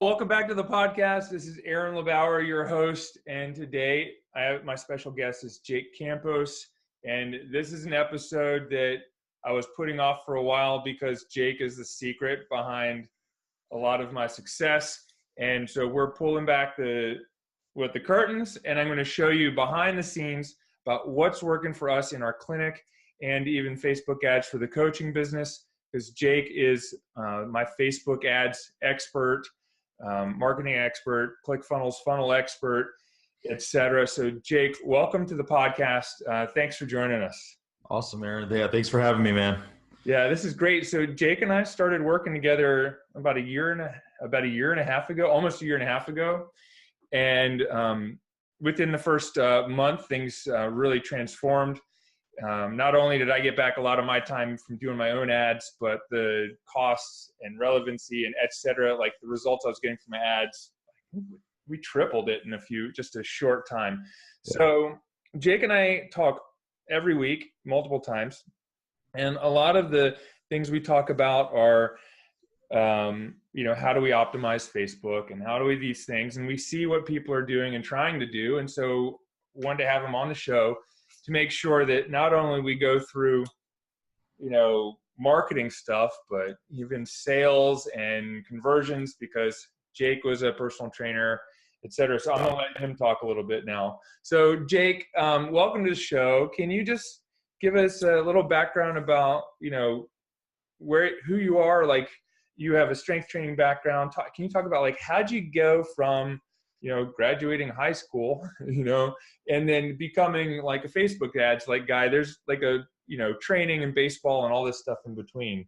Welcome back to the podcast. This is Aaron LeBauer, your host, and today my special guest is Jake Campos, and this is an episode that I was putting off for a while because Jake is the secret behind a lot of my success, and so we're pulling back the curtains, and I'm going to show you behind the scenes about what's working for us in our clinic and even Facebook ads for the coaching business, because Jake is my Facebook ads expert, marketing expert, ClickFunnels funnel expert, etc. So Jake, welcome to the podcast. Thanks for joining us. Awesome, Aaron. Yeah, thanks for having me, man. Yeah, this is great. So Jake and I started working together about a year and a half ago, almost a year and a half ago. And within the first month, things really transformed. Not only did I get back a lot of my time from doing my own ads, but the costs and relevancy and et cetera, like the results I was getting from my ads, we tripled it in just a short time. Yeah. So Jake and I talk every week, multiple times. And a lot of the things we talk about are, how do we optimize Facebook and how do we these things? And we see what people are doing and trying to do. And so wanted to have him on the show to make sure that not only we go through, marketing stuff, but even sales and conversions, because Jake was a personal trainer, et cetera. So I'm going to let him talk a little bit now. So Jake, welcome to the show. Can you just give us a little background about, who you are? Like, you have a strength training background. Can you talk about, like, how'd you go from, graduating high school, and then becoming like a Facebook ads like guy? There's like a, training and baseball and all this stuff in between.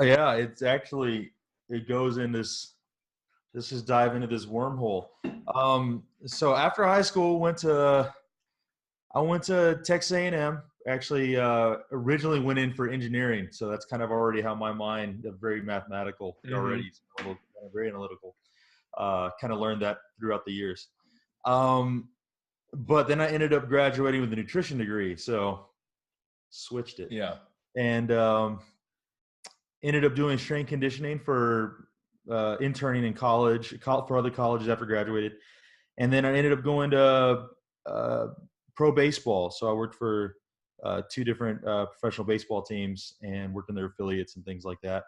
Yeah, it goes in this. Let's just dive into this wormhole. So after high school, I went to Texas A&M. Actually, originally went in for engineering, so that's kind of already how my mind, very mathematical already, very analytical. Kind of learned that throughout the years. But then I ended up graduating with a nutrition degree, so switched it. Yeah. And ended up doing strength conditioning for interning in college, for other colleges after graduated. And then I ended up going to pro baseball. So I worked for two different professional baseball teams and worked in their affiliates and things like that.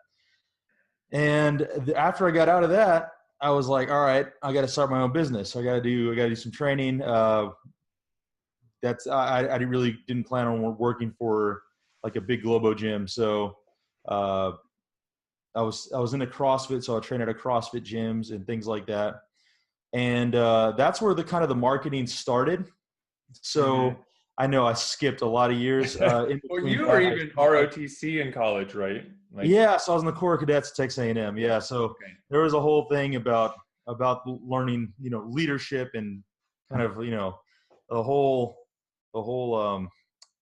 And after I got out of that, I was like, all right, I got to start my own business. I got to do some training. I really didn't plan on working for like a big Globo gym. So I was into CrossFit, so I trained at a CrossFit gyms and things like that. And that's where the marketing started. So I know I skipped a lot of years. Well, you were even ROTC in college, right? Yeah, so I was in the Corps of Cadets at Texas A&M. Yeah, so there was a whole thing about learning, leadership and kind of, the whole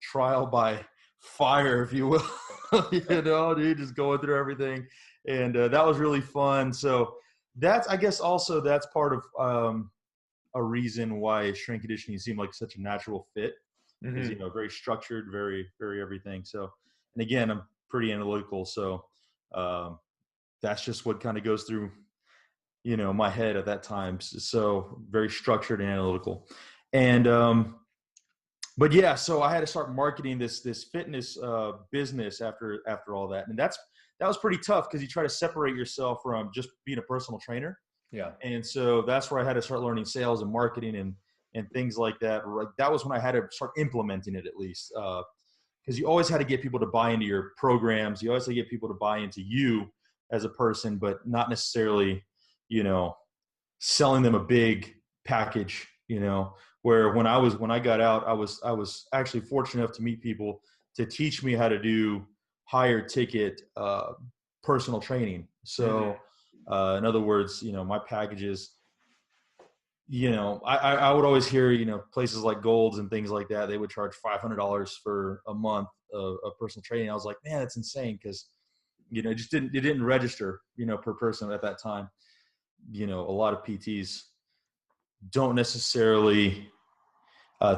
trial by fire, if you will. Dude, just going through everything, and that was really fun. So that's part of a reason why strength conditioning seemed like such a natural fit. Because, very structured, very, very everything. So, and again, I'm pretty analytical. So that's just what kind of goes through, my head at that time. So very structured and analytical. And, but yeah, so I had to start marketing this fitness business after all that. And that was pretty tough because you try to separate yourself from just being a personal trainer. Yeah. And so that's where I had to start learning sales and marketing and things like that. That was when I had to start implementing it, at least, because you always had to get people to buy into your programs. You always had to get people to buy into you as a person, but not necessarily, selling them a big package, where when I got out, I was actually fortunate enough to meet people to teach me how to do higher ticket personal training. So in other words, my packages, I would always hear, places like Gold's and things like that, they would charge $500 for a month of personal training. I was like, man, that's insane. Cause, it didn't register, per person at that time. A lot of PTs don't necessarily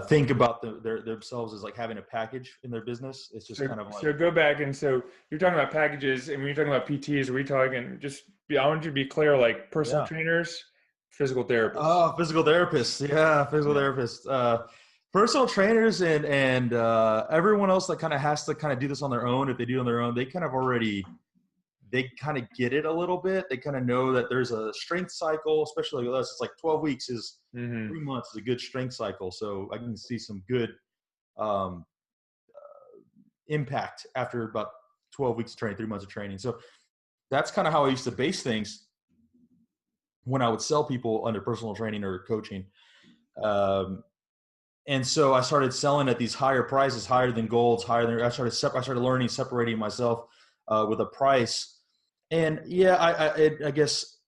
think about themselves as like having a package in their business. It's just kind of like. So go back. And so you're talking about packages, and when you're talking about PTs, are we talking just I want you to be clear, like personal Yeah. trainers, physical therapists. Oh, physical therapists. Yeah, physical Yeah. therapists. Personal trainers and everyone else that kind of has to kind of do this on their own. If they do it on their own, they kind of get it a little bit. They kind of know that there's a strength cycle, especially with us. It's like 12 weeks is Mm-hmm. 3 months is a good strength cycle. So I can see some good um, impact after about 12 weeks of training, 3 months of training. So that's kind of how I used to base things when I would sell people under personal training or coaching. And so I started selling at these higher prices, higher than Gold's, higher than I started learning, separating myself with a price. And yeah, I guess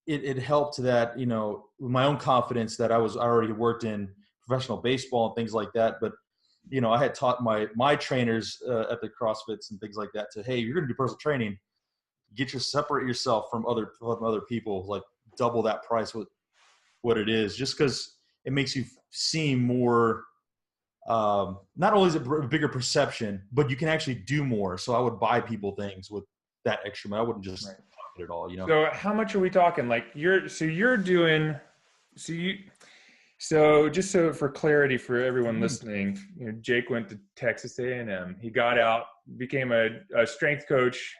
it helped that, you know, my own confidence that I already worked in professional baseball and things like that. But, you know, I had taught my trainers at the CrossFits and things like that to, hey, you're going to do personal training, separate yourself from other people, like double that price with what it is, just because it makes you seem more, not only is it a bigger perception, but you can actually do more. So I would buy people things with that extra money. I wouldn't just pocket it all, you know? So how much are we talking? Like you're doing, so just so for clarity for everyone listening, you know, Jake went to Texas A&M. He got out, became a strength coach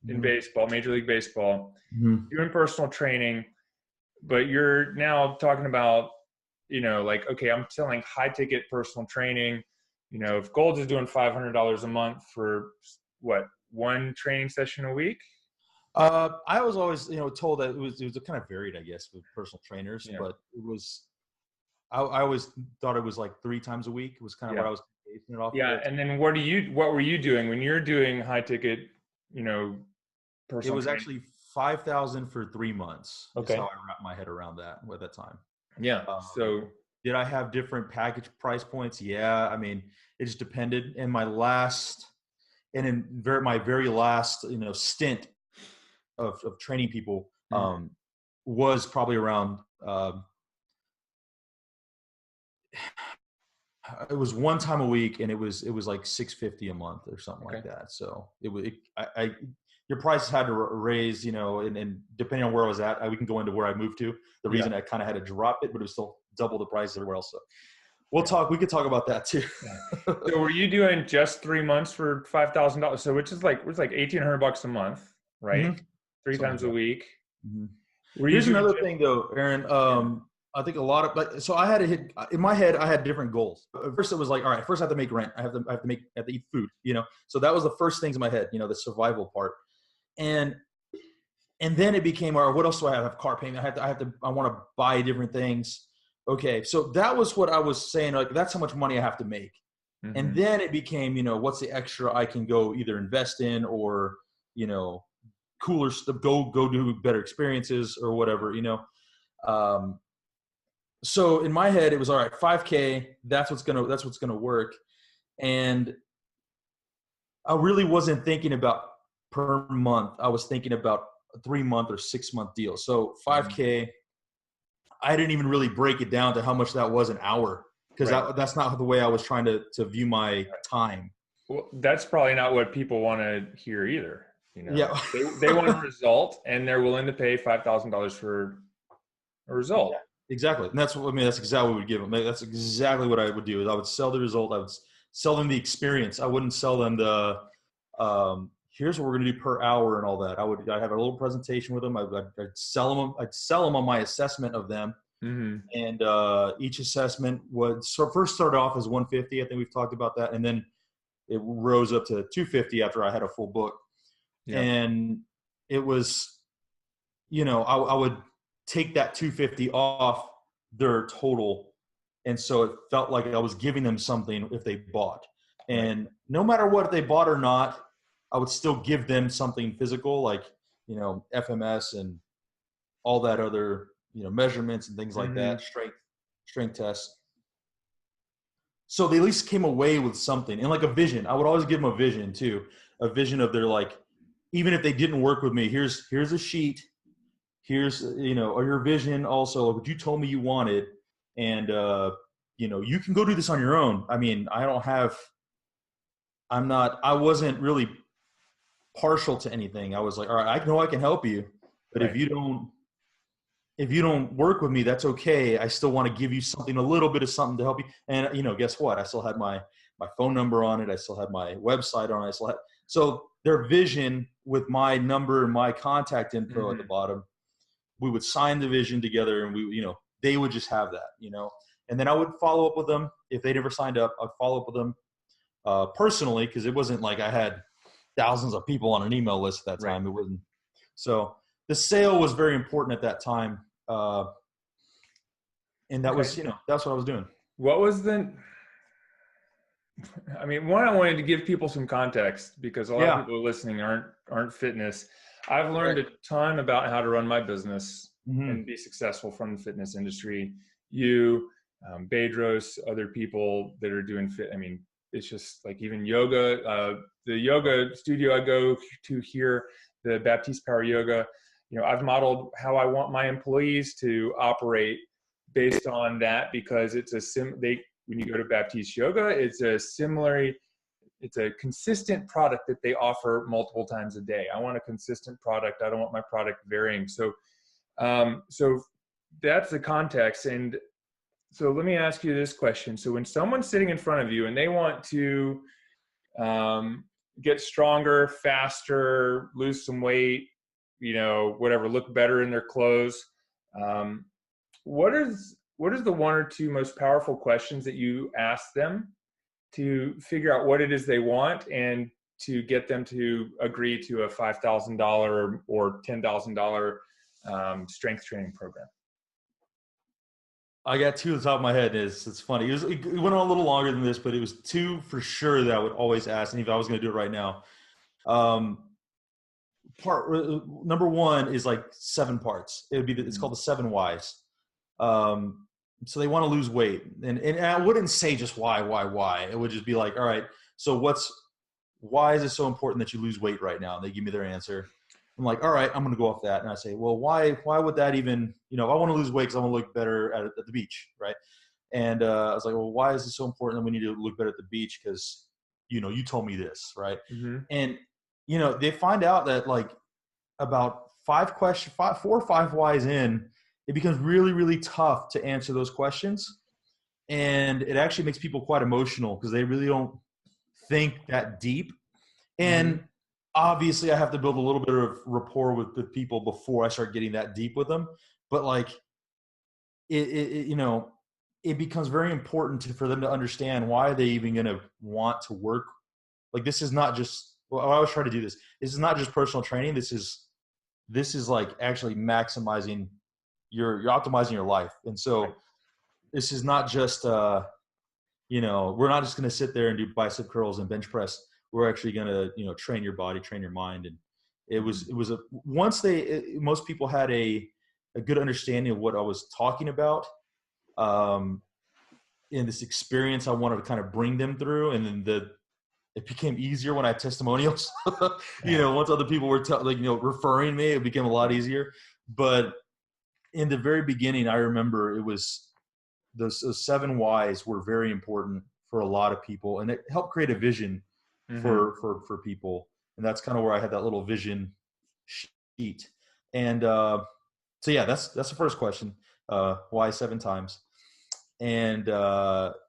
in baseball, Major League Baseball, doing personal training. But you're now talking about, you know, like, okay, I'm selling high ticket personal training. You know, if Gold's is doing $500 a month for what, one training session a week? I was always, you know, told that it was kind of varied, I guess, with personal trainers, but it was, I always thought it was like 3 times a week. It was kind of what I was basing it off of. And then what were you doing when you're doing high ticket, you know, personal It was training? actually 5,000 for 3 months. Okay. Is how I wrapped my head around that at that time. Yeah. So did I have different package price points? Yeah. I mean, it just depended. In my very last, you know, stint of training people, was probably around, it was one time a week, and it was like $650 a month or something like that. So your prices had to raise, you know, and depending on where I was at, we can go into where I moved to. The reason I kind of had to drop it, but it was still double the price everywhere else. So we could talk about that too. So were you doing just 3 months for $5,000? So which is like, $1,800 a month, right? 3 times a week. Here's another thing though, Aaron. I think a lot of, so I had to hit in my head. I had different goals. First, it was like, all right, first I have to make rent. I have to eat food, you know? So that was the first things in my head, you know, the survival part. And then it became, all right, what else do I have? I have car payment. I want to buy different things. Okay. So that was what I was saying. Like, that's how much money I have to make. And then it became, you know, what's the extra I can go either invest in or, you know, cooler stuff, go do better experiences or whatever, you know? So in my head, it was all right, 5K, that's what's going to work. And I really wasn't thinking about per month. I was thinking about a 3-month or 6-month deal. So 5K, I didn't even really break it down to how much that was an hour, because that's not the way I was trying to view my time. Well, that's probably not what people want to hear either. You know, yeah. they want a result, and they're willing to pay $5,000 for a result. Yeah, exactly. And that's exactly what we would give them. That's exactly what I would do. Is I would sell the result. I would sell them the experience. I wouldn't sell them the, here's what we're going to do per hour and all that. I'd have a little presentation with them. I'd sell them on my assessment of them. And each assessment would first start off as $150. I think we've talked about that. And then it rose up to $250 after I had a full book. Yeah. And it was, you know, I would take that $250 off their total. And so it felt like I was giving them something if they bought. And no matter what, if they bought or not, I would still give them something physical, like, you know, FMS and all that other, you know, measurements and things like that, strength tests. So they at least came away with something, and like a vision. I would always give them a vision too, a vision of their, like, even if they didn't work with me, here's a sheet, here's, you know, or your vision also, what you told me you wanted. And, you know, you can go do this on your own. I mean, I wasn't really partial to anything. I was like, all right, I know I can help you. But Right. if you don't work with me, that's okay. I still want to give you something, a little bit of something to help you. And guess what? I still had my phone number on it. I still had my website on it. So their vision with my number and my contact info at the Mm-hmm. bottom, we would sign the vision together, and they would just have that, and then I would follow up with them. If they never signed up, I'd follow up with them personally, because it wasn't like I had thousands of people on an email list at that Right. time. It wasn't. So the sale was very important at that time. And that Okay. was, that's what I was doing. What was one, I wanted to give people some context, because a lot of Yeah. people listening aren't fitness. I've learned Right. a ton about how to run my business Mm-hmm. and be successful from the fitness industry. You, Bedros, other people that are doing fit. It's just like even yoga, the yoga studio I go to here, the Baptiste Power Yoga, I've modeled how I want my employees to operate based on that, because it's when you go to Baptiste Yoga, it's a consistent product that they offer multiple times a day. I want a consistent product. I don't want my product varying. So that's the context. And so let me ask you this question. So when someone's sitting in front of you and they want to get stronger, faster, lose some weight, whatever, look better in their clothes, what is the one or two most powerful questions that you ask them to figure out what it is they want, and to get them to agree to a $5,000 or $10,000 strength training program? I got two at the top of my head. It's funny. It went on a little longer than this, but it was two for sure that I would always ask. And if I was going to do it right now, number one is like 7 parts. It's called the 7 whys. So they want to lose weight, and I wouldn't say just why. It would just be like, all right, so why is it so important that you lose weight right now? And they give me their answer. I'm like, all right, I'm going to go off that. And I say, well, why would that even, if I want to lose weight because I want to look better at the beach, right? And I was like, well, why is it so important that we need to look better at the beach? Because, you told me this, right? Mm-hmm. And, they find out that like about 4 or 5 whys in, it becomes really, really tough to answer those questions. And it actually makes people quite emotional because they really don't think that deep. And Mm-hmm. obviously I have to build a little bit of rapport with the people before I start getting that deep with them. But like, it becomes very important for them to understand why are they even going to want to work. Like, this is not just, well, I always try to do this. This is not just personal training. This is like actually maximizing you're optimizing your life. And so this is not just, we're not just going to sit there and do bicep curls and bench press. We're actually going to, train your body, train your mind. And most people had a good understanding of what I was talking about. In this experience, I wanted to kind of bring them through. And then it became easier when I had testimonials, once other people were referring me, it became a lot easier. But in the very beginning, I remember it was those 7 whys were very important for a lot of people, and it helped create a vision for people. And that's kind of where I had that little vision sheet. And so yeah, that's the first question. Why 7 times, and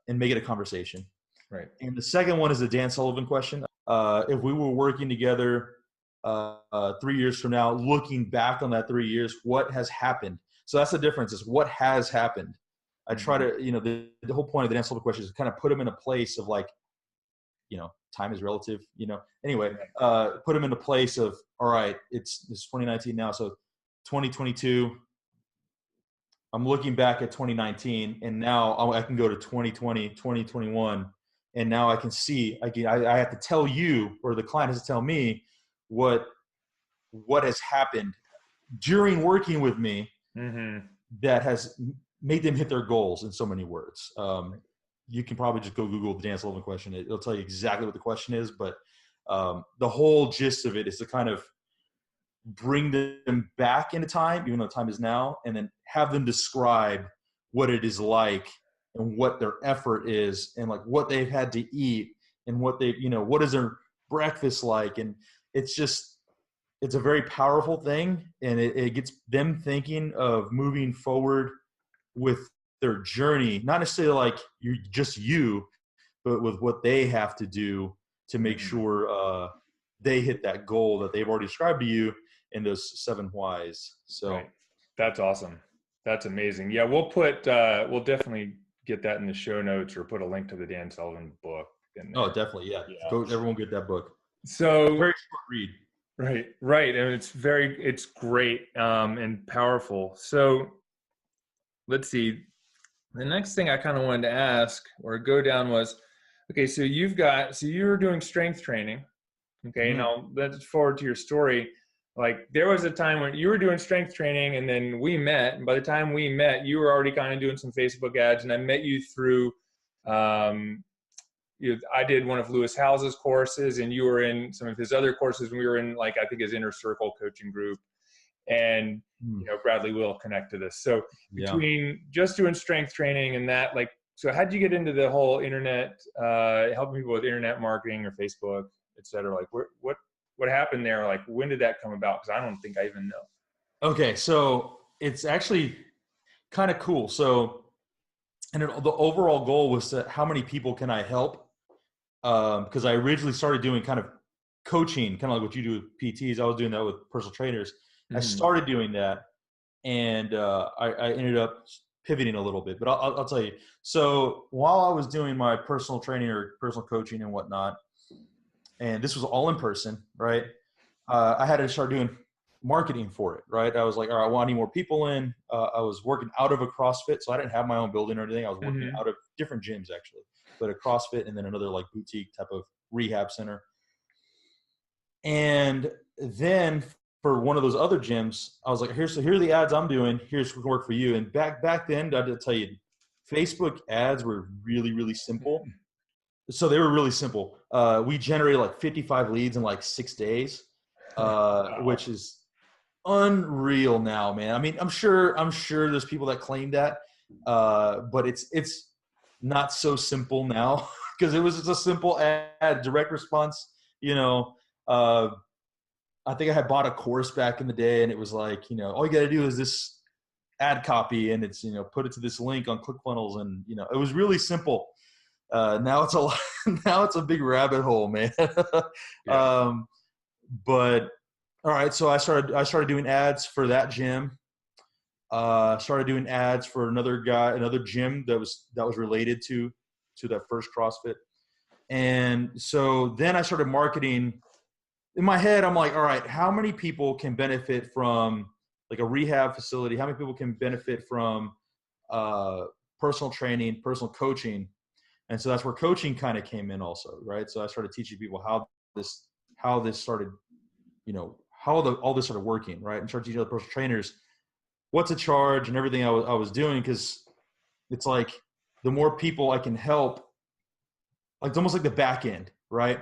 make it a conversation. Right. And the second one is the Dan Sullivan question. If we were working together 3 years from now, looking back on that 3 years, what has happened? So that's the difference, is what has happened. I try to, the whole point of the Dan Sullivan question is to kind of put them in a place of like, time is relative, anyway, put them in a place of, all right, it's 2019 now. So 2022, I'm looking back at 2019, and now I can go to 2020, 2021. And now I can see, I have to tell you, or the client has to tell me what has happened during working with me that has made them hit their goals in so many words. You can probably just go Google the Dan Sullivan question. It'll tell you exactly what the question is, but the whole gist of it is to kind of bring them back into time, even though time is now, and then have them describe what it is like and what their effort is, and like what they've had to eat, and what they, what is their breakfast like. And it's just, it's a very powerful thing, and it gets them thinking of moving forward with their journey, not necessarily like you, but with what they have to do to make sure they hit that goal that they've already described to you in those 7 whys. So Right. That's awesome. That's amazing. Yeah, we'll definitely get that in the show notes, or put a link to the Dan Sullivan book in there. oh, definitely, yeah. Yeah. Go, everyone get that book. So Very short read. right, and it's great and powerful. So let's see. The next thing I kind of wanted to ask or go down was, okay, so you were doing strength training. Okay, now let's forward to your story. Like, there was a time when you were doing strength training, and then we met. And by the time we met, you were already kind of doing some Facebook ads, and I met you through. I did one of Lewis House's courses, and you were in some of his other courses. And we were in, like, I think his Inner Circle coaching group, and Bradley will connect to this. So between just doing strength training and that, like, so how did you get into the whole internet, helping people with internet marketing or Facebook, et cetera? Like, what happened there? Like, when did that come about? Because I don't think I even know. Okay, so it's actually kind of cool. So, and the overall goal was that how many people can I help? Because I originally started doing kind of coaching, kind of like what you do with PTs. I was doing that with personal trainers. I started doing that, and I ended up pivoting a little bit. But I'll tell you. So while I was doing my personal training or personal coaching and whatnot, and this was all in person, right? I had to start doing marketing for it, right? I was like, all right, I need more people in. I was working out of a CrossFit, so I didn't have my own building or anything. I was working out of different gyms, actually, but a CrossFit and then another like boutique type of rehab center. And then for one of those other gyms, I was like, here are the ads I'm doing. Here's what can work for you. And back then, I had to tell you, Facebook ads were really, really simple. So they were really simple. We generated like 55 leads in like 6 days, which is unreal now, man. I mean, I'm sure there's people that claim that, but it's not so simple now because it was just a simple ad, direct response. I think I had bought a course back in the day, and it was like, all you got to do is this ad copy, and it's, put it to this link on ClickFunnels, and it was really simple. Now it's now it's a big rabbit hole, man. But all right, so I started doing ads for that gym. Started doing ads for another gym that was related to that first CrossFit. And so then I started marketing. In my head, I'm like, all right, how many people can benefit from like a rehab facility? How many people can benefit from personal training, personal coaching? And so that's where coaching kind of came in also, right? So I started teaching people how this started, how all this started working, right? And started teaching other personal trainers what to charge and everything I was doing, because it's like the more people I can help, like it's almost like the back end, right?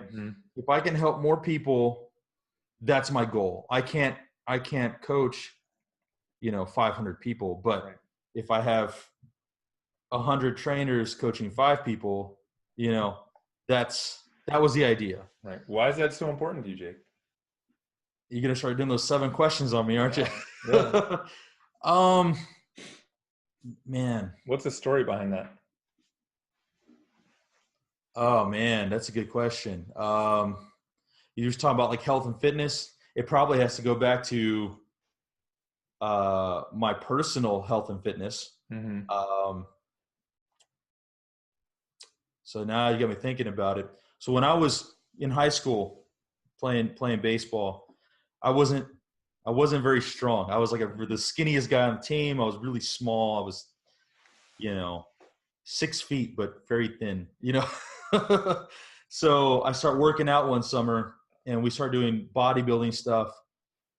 If I can help more people, that's my goal. I can't coach, 500 people, but if I have 100 trainers coaching 5 people, that was the idea. Right. Why is that so important to you, Jake? You're going to start doing those 7 questions on me, aren't you? Yeah. Man. What's the story behind that? Oh man, that's a good question. You just talking about like health and fitness. It probably has to go back to my personal health and fitness. So now you got me thinking about it. So when I was in high school playing baseball, I wasn't very strong. I was like the skinniest guy on the team. I was really small. I was, 6 feet, but very thin, So I started working out one summer, and we started doing bodybuilding stuff.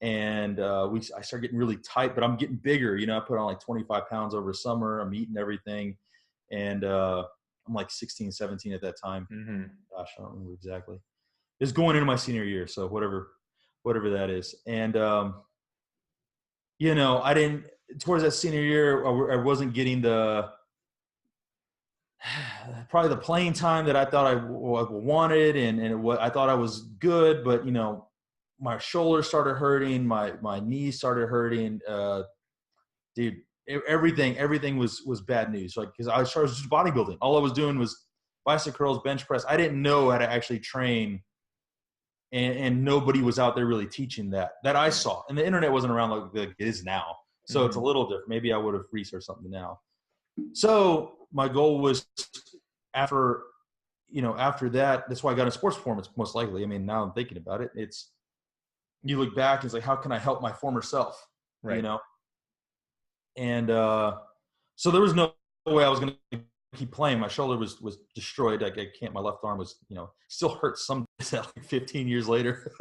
And I started getting really tight, but I'm getting bigger. I put on like 25 pounds over summer. I'm eating everything. And I'm like 16, 17 at that time. Gosh, I don't remember exactly. It's going into my senior year. So whatever that is. And, I didn't, towards that senior year, I wasn't getting probably the playing time that I thought I wanted. And I thought I was good, but, my shoulder started hurting, my knees started hurting. Dude, everything was bad news. Like, because I started just bodybuilding. All I was doing was bicep curls, bench press. I didn't know how to actually train, and nobody was out there really teaching that I saw. And the internet wasn't around like it is now, so it's a little different. Maybe I would have researched something now. So my goal was after that. That's why I got into sports performance, most likely. I mean, now I'm thinking about it. It's, you look back and it's like, how can I help my former self? Right. You know? And so there was no way I was going to keep playing. My shoulder was destroyed. Like, I can't, my left arm was, still hurts some like 15 years later.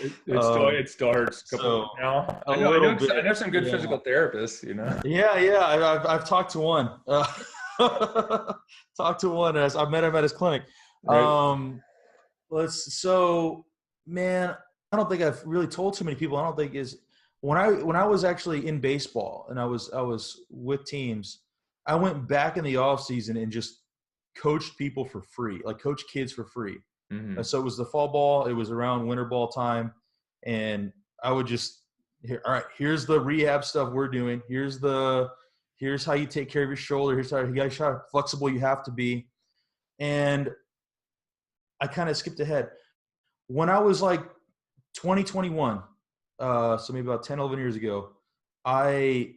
It still hurts a couple now. I know some good physical therapists, Yeah. I've talked to one. As I met him at his clinic. Right. So, man, I don't think I've really told too many people. I don't think is when I was actually in baseball and I was with teams, I went back in the off season and just coached people for free, like coach kids for free. Mm-hmm. So it was the fall ball. It was around winter ball time. And I would just, all right, here's the rehab stuff we're doing. Here's how you take care of your shoulder. Here's how flexible you have to be. And I kind of skipped ahead. When I was like 2021, so maybe about 10, 11 years ago, I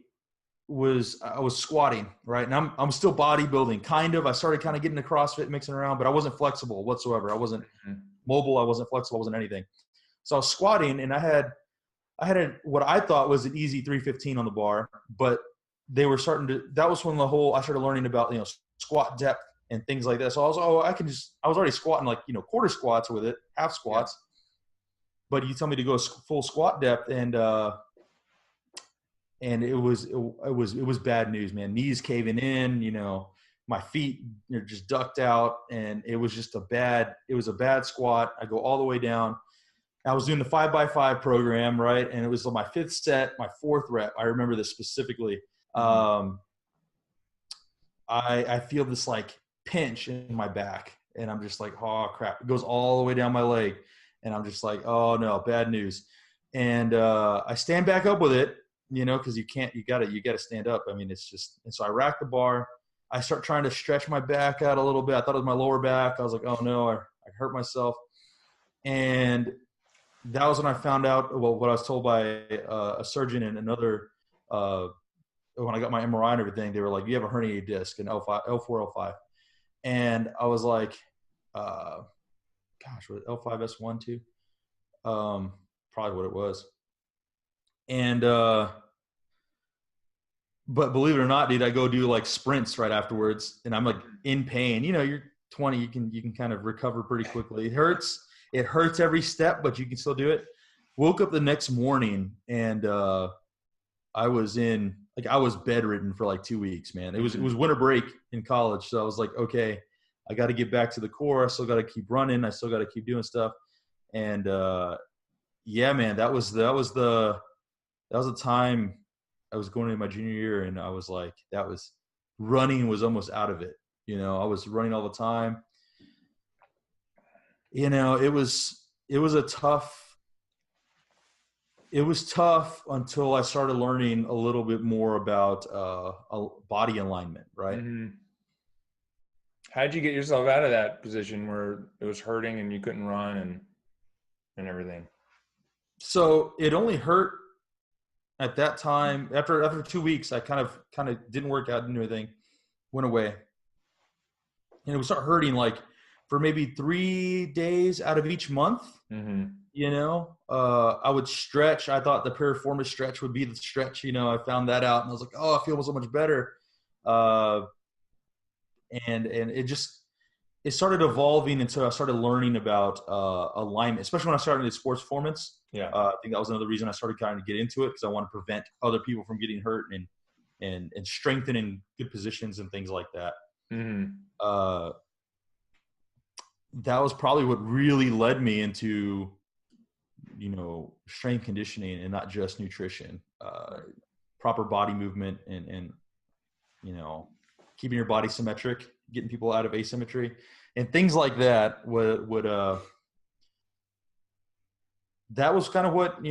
was squatting, right? And I'm still bodybuilding, kind of. I started kind of getting to CrossFit, mixing around, but I wasn't flexible whatsoever. I wasn't mobile. I wasn't flexible. I wasn't anything. So I was squatting, and I had what I thought was an easy 315 on the bar, but they were that was when I started learning about, squat depth and things like that. So I was already squatting like, quarter squats with it, half squats. Yeah. But you tell me to go full squat depth, and it was bad news, man. Knees caving in, my feet just ducked out, and it was just a bad squat. I go all the way down. I was doing the 5x5 program, right? And it was my 5th set, my 4th rep. I remember this specifically. I feel this like pinch in my back, and I'm just like, oh crap. It goes all the way down my leg. And I'm just like, oh no, bad news. And I stand back up with it, because you got to stand up. I mean, it's just, and so I rack the bar. I start trying to stretch my back out a little bit. I thought it was my lower back. I was like, oh no, I hurt myself. And that was when I found out, what I was told by a surgeon and another, when I got my MRI and everything, they were like, you have a herniated disc in L4, L5. And I was like, gosh, was it L5S1 too? Probably what it was. And, but believe it or not, dude, I go do like sprints right afterwards, and I'm like in pain. You're 20, you can kind of recover pretty quickly. It hurts every step, but you can still do it. Woke up the next morning, and I was bedridden for like 2 weeks, man. It was winter break in college. So I was like, okay, I got to get back to the core. I still got to keep running. I still got to keep doing stuff. And yeah, man, that was the time I was going into my junior year, and I was like, running was almost out of it. I was running all the time. It was tough until I started learning a little bit more about body alignment, right? Mm-hmm. How'd you get yourself out of that position where it was hurting and you couldn't run and everything? So it only hurt at that time. After 2 weeks, I kind of didn't work out, didn't do anything, went away. And it would start hurting like for maybe 3 days out of each month. Mm-hmm. I would stretch. I thought the piriformis stretch would be the stretch. I found that out, and I was like, oh, I feel so much better. And it started evolving until I started learning about alignment, especially when I started in sports performance. Yeah. I think that was another reason I started kind of get into it, because I want to prevent other people from getting hurt and strengthening good positions and things like that. Mm-hmm. That was probably what really led me into, strength conditioning and not just nutrition, proper body movement and keeping your body symmetric, getting people out of asymmetry and things like that that was kind of what,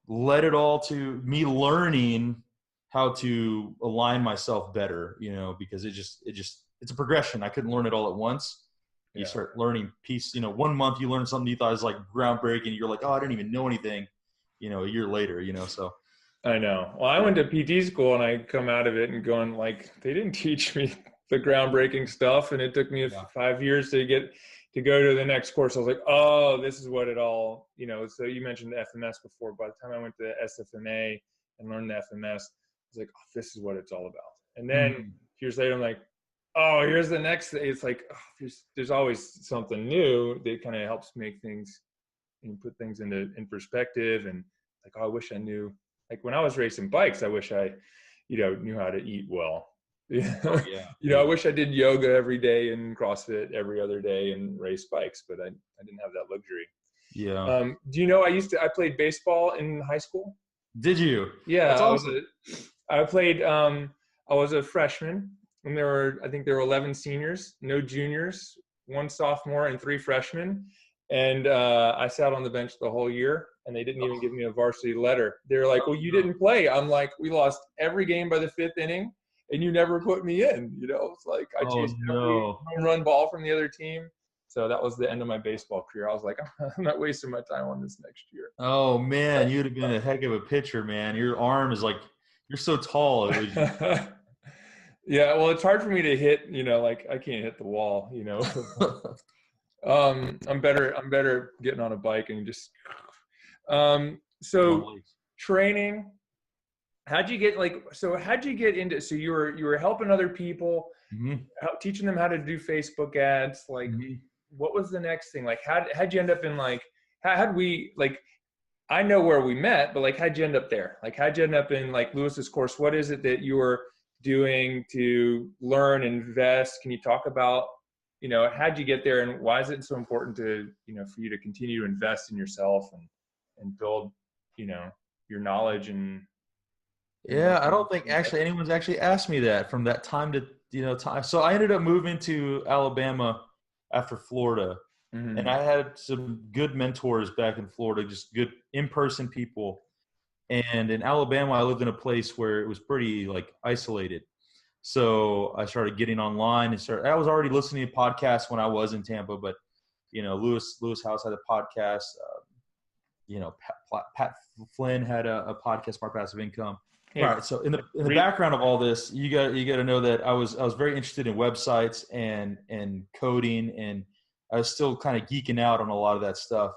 led it all to me learning how to align myself better, because it's a progression. I couldn't learn it all at once. You start learning piece, 1 month you learn something you thought was like groundbreaking. You're like, oh, I didn't even know anything, a year later, so. I know. Well, I went to PT school and I come out of it and going like, they didn't teach me the groundbreaking stuff. And it took me 5 years to go to the next course. I was like, oh, this is what it all, so you mentioned the FMS before. By the time I went to SFMA and learned the FMS, I was like, oh, this is what it's all about. And then years later, I'm like, oh, here's the next thing. It's like, oh, there's always something new that kind of helps make things and put things in perspective. And like, oh, I wish I knew, like when I was racing bikes, I wish I, knew how to eat well. I wish I did yoga every day and CrossFit every other day and race bikes, but I didn't have that luxury. Yeah. Do you know, I played baseball in high school. Did you? Yeah. That's awesome. I was a freshman and I think there were 11 seniors, no juniors, 1 sophomore and 3 freshmen. And I sat on the bench the whole year and they didn't even give me a varsity letter. They were like, well, you didn't play. I'm like, we lost every game by the 5th inning and you never put me in, It's like I chased every home run ball from the other team. So that was the end of my baseball career. I was like, I'm not wasting my time on this next year. Oh man, you'd have been a heck of a pitcher, man. Your arm is like, you're so tall. It was yeah, well, it's hard for me to hit, like I can't hit the wall, I'm better getting on a bike and just so training. How'd you get into, so you were helping other people, teaching them how to do Facebook ads, like what was the next thing? Like how'd you end up in like, how'd we, like, I know where we met, but like, how'd you end up there? Like, how'd you end up in like Lewis's course? What is it that you were doing to learn, invest? Can you talk about, how'd you get there and why is it so important to, for you to continue to invest in yourself and build, your knowledge and. Yeah, I don't think actually anyone's actually asked me that from that time to, time. So I ended up moving to Alabama after Florida. And I had some good mentors back in Florida, just good in-person people. And in Alabama, I lived in a place where it was pretty like isolated. So I started getting online and I was already listening to podcasts when I was in Tampa, but Lewis House had a podcast. Pat Flynn had a podcast, Smart Passive Income. All right. So in the background of all this, you got to know that I was very interested in websites and coding, and I was still kind of geeking out on a lot of that stuff.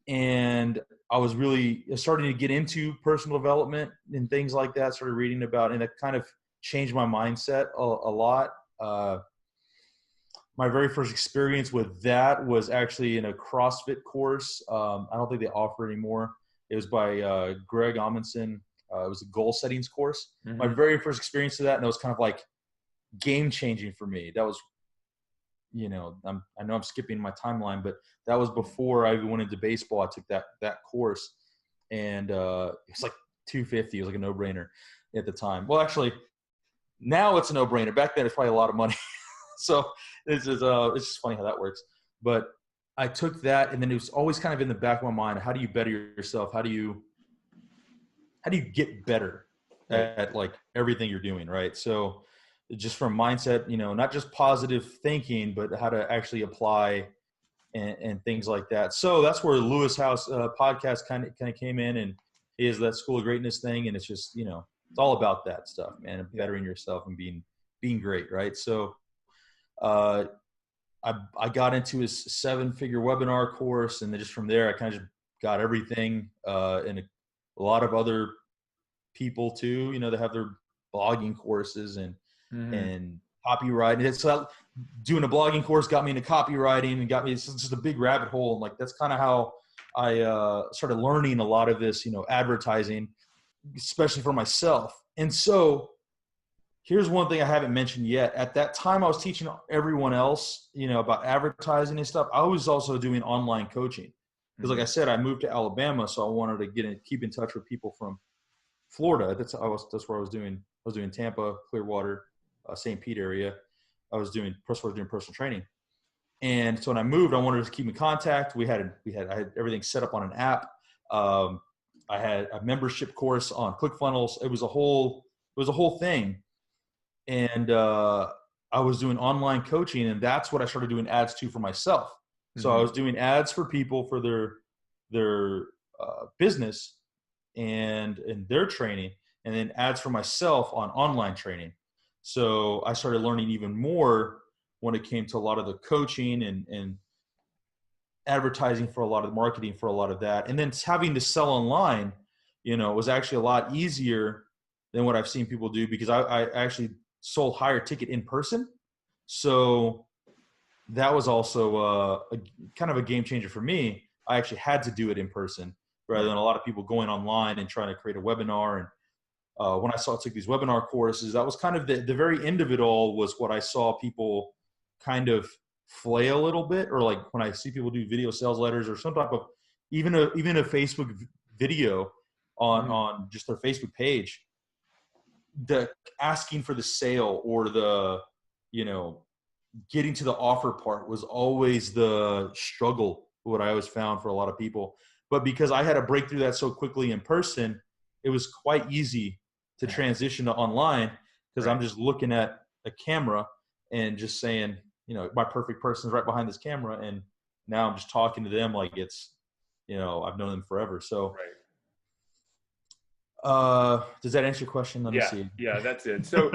And I was really starting to get into personal development and things like that, started reading about, and it kind of changed my mindset a lot. My very first experience with that was actually in a CrossFit course. I don't think they offer anymore. It was by Greg Amundsen. It was a goal settings course. My very first experience of that, and it was kind of like game changing for me. That was, I know I'm skipping my timeline, but that was before I went into baseball. I took that course, and it was like $250. It was like a no brainer at the time. Well, actually, now it's a no brainer. Back then, it's probably a lot of money. So it's just funny how that works. But I took that, and then it was always kind of in the back of my mind: how do you better yourself? How do you get better at like everything you're doing, right? So just from mindset, not just positive thinking, but how to actually apply and things like that. So that's where Lewis House podcast kind of came in, and he has that School of Greatness thing. And it's just, it's all about that stuff, man, and bettering yourself and being great. Right. So I got into his 7-figure webinar course. And then just from there, I kind of just got everything and a lot of other people too, that have their blogging courses and copywriting. It's doing a blogging course got me into copywriting and it's just a big rabbit hole. And like, that's kind of how I started learning a lot of this, advertising, especially for myself. And so here's one thing I haven't mentioned yet. At that time, I was teaching everyone else, about advertising and stuff. I was also doing online coaching. Because like I said, I moved to Alabama, so I wanted to keep in touch with people from Florida. That's where I was doing. I was doing Tampa, Clearwater, St. Pete area. I was doing personal training. And so when I moved, I wanted to keep in contact. I had everything set up on an app. I had a membership course on ClickFunnels. It was a whole thing. And I was doing online coaching, and that's what I started doing ads to for myself. So I was doing ads for people for their business and their training, and then ads for myself on online training. So I started learning even more when it came to a lot of the coaching and advertising for a lot of the marketing for a lot of that. And then having to sell online, was actually a lot easier than what I've seen people do, because I actually sold higher ticket in person. So that was also a kind of a game changer for me. I actually had to do it in person rather than a lot of people going online and trying to create a webinar. And when I took these webinar courses, that was kind of the very end of it all, was what I saw people kind of flail a little bit, or like when I see people do video sales letters or some type of even a Facebook video on just their Facebook page, the asking for the sale or the getting to the offer part was always the struggle, what I always found for a lot of people. But because I had to break through that so quickly in person, it was quite easy to transition to online, because I'm just looking at a camera and just saying, my perfect person's right behind this camera. And now I'm just talking to them like it's, I've known them forever. So, does that answer your question? Let me see. Yeah, that's it. So,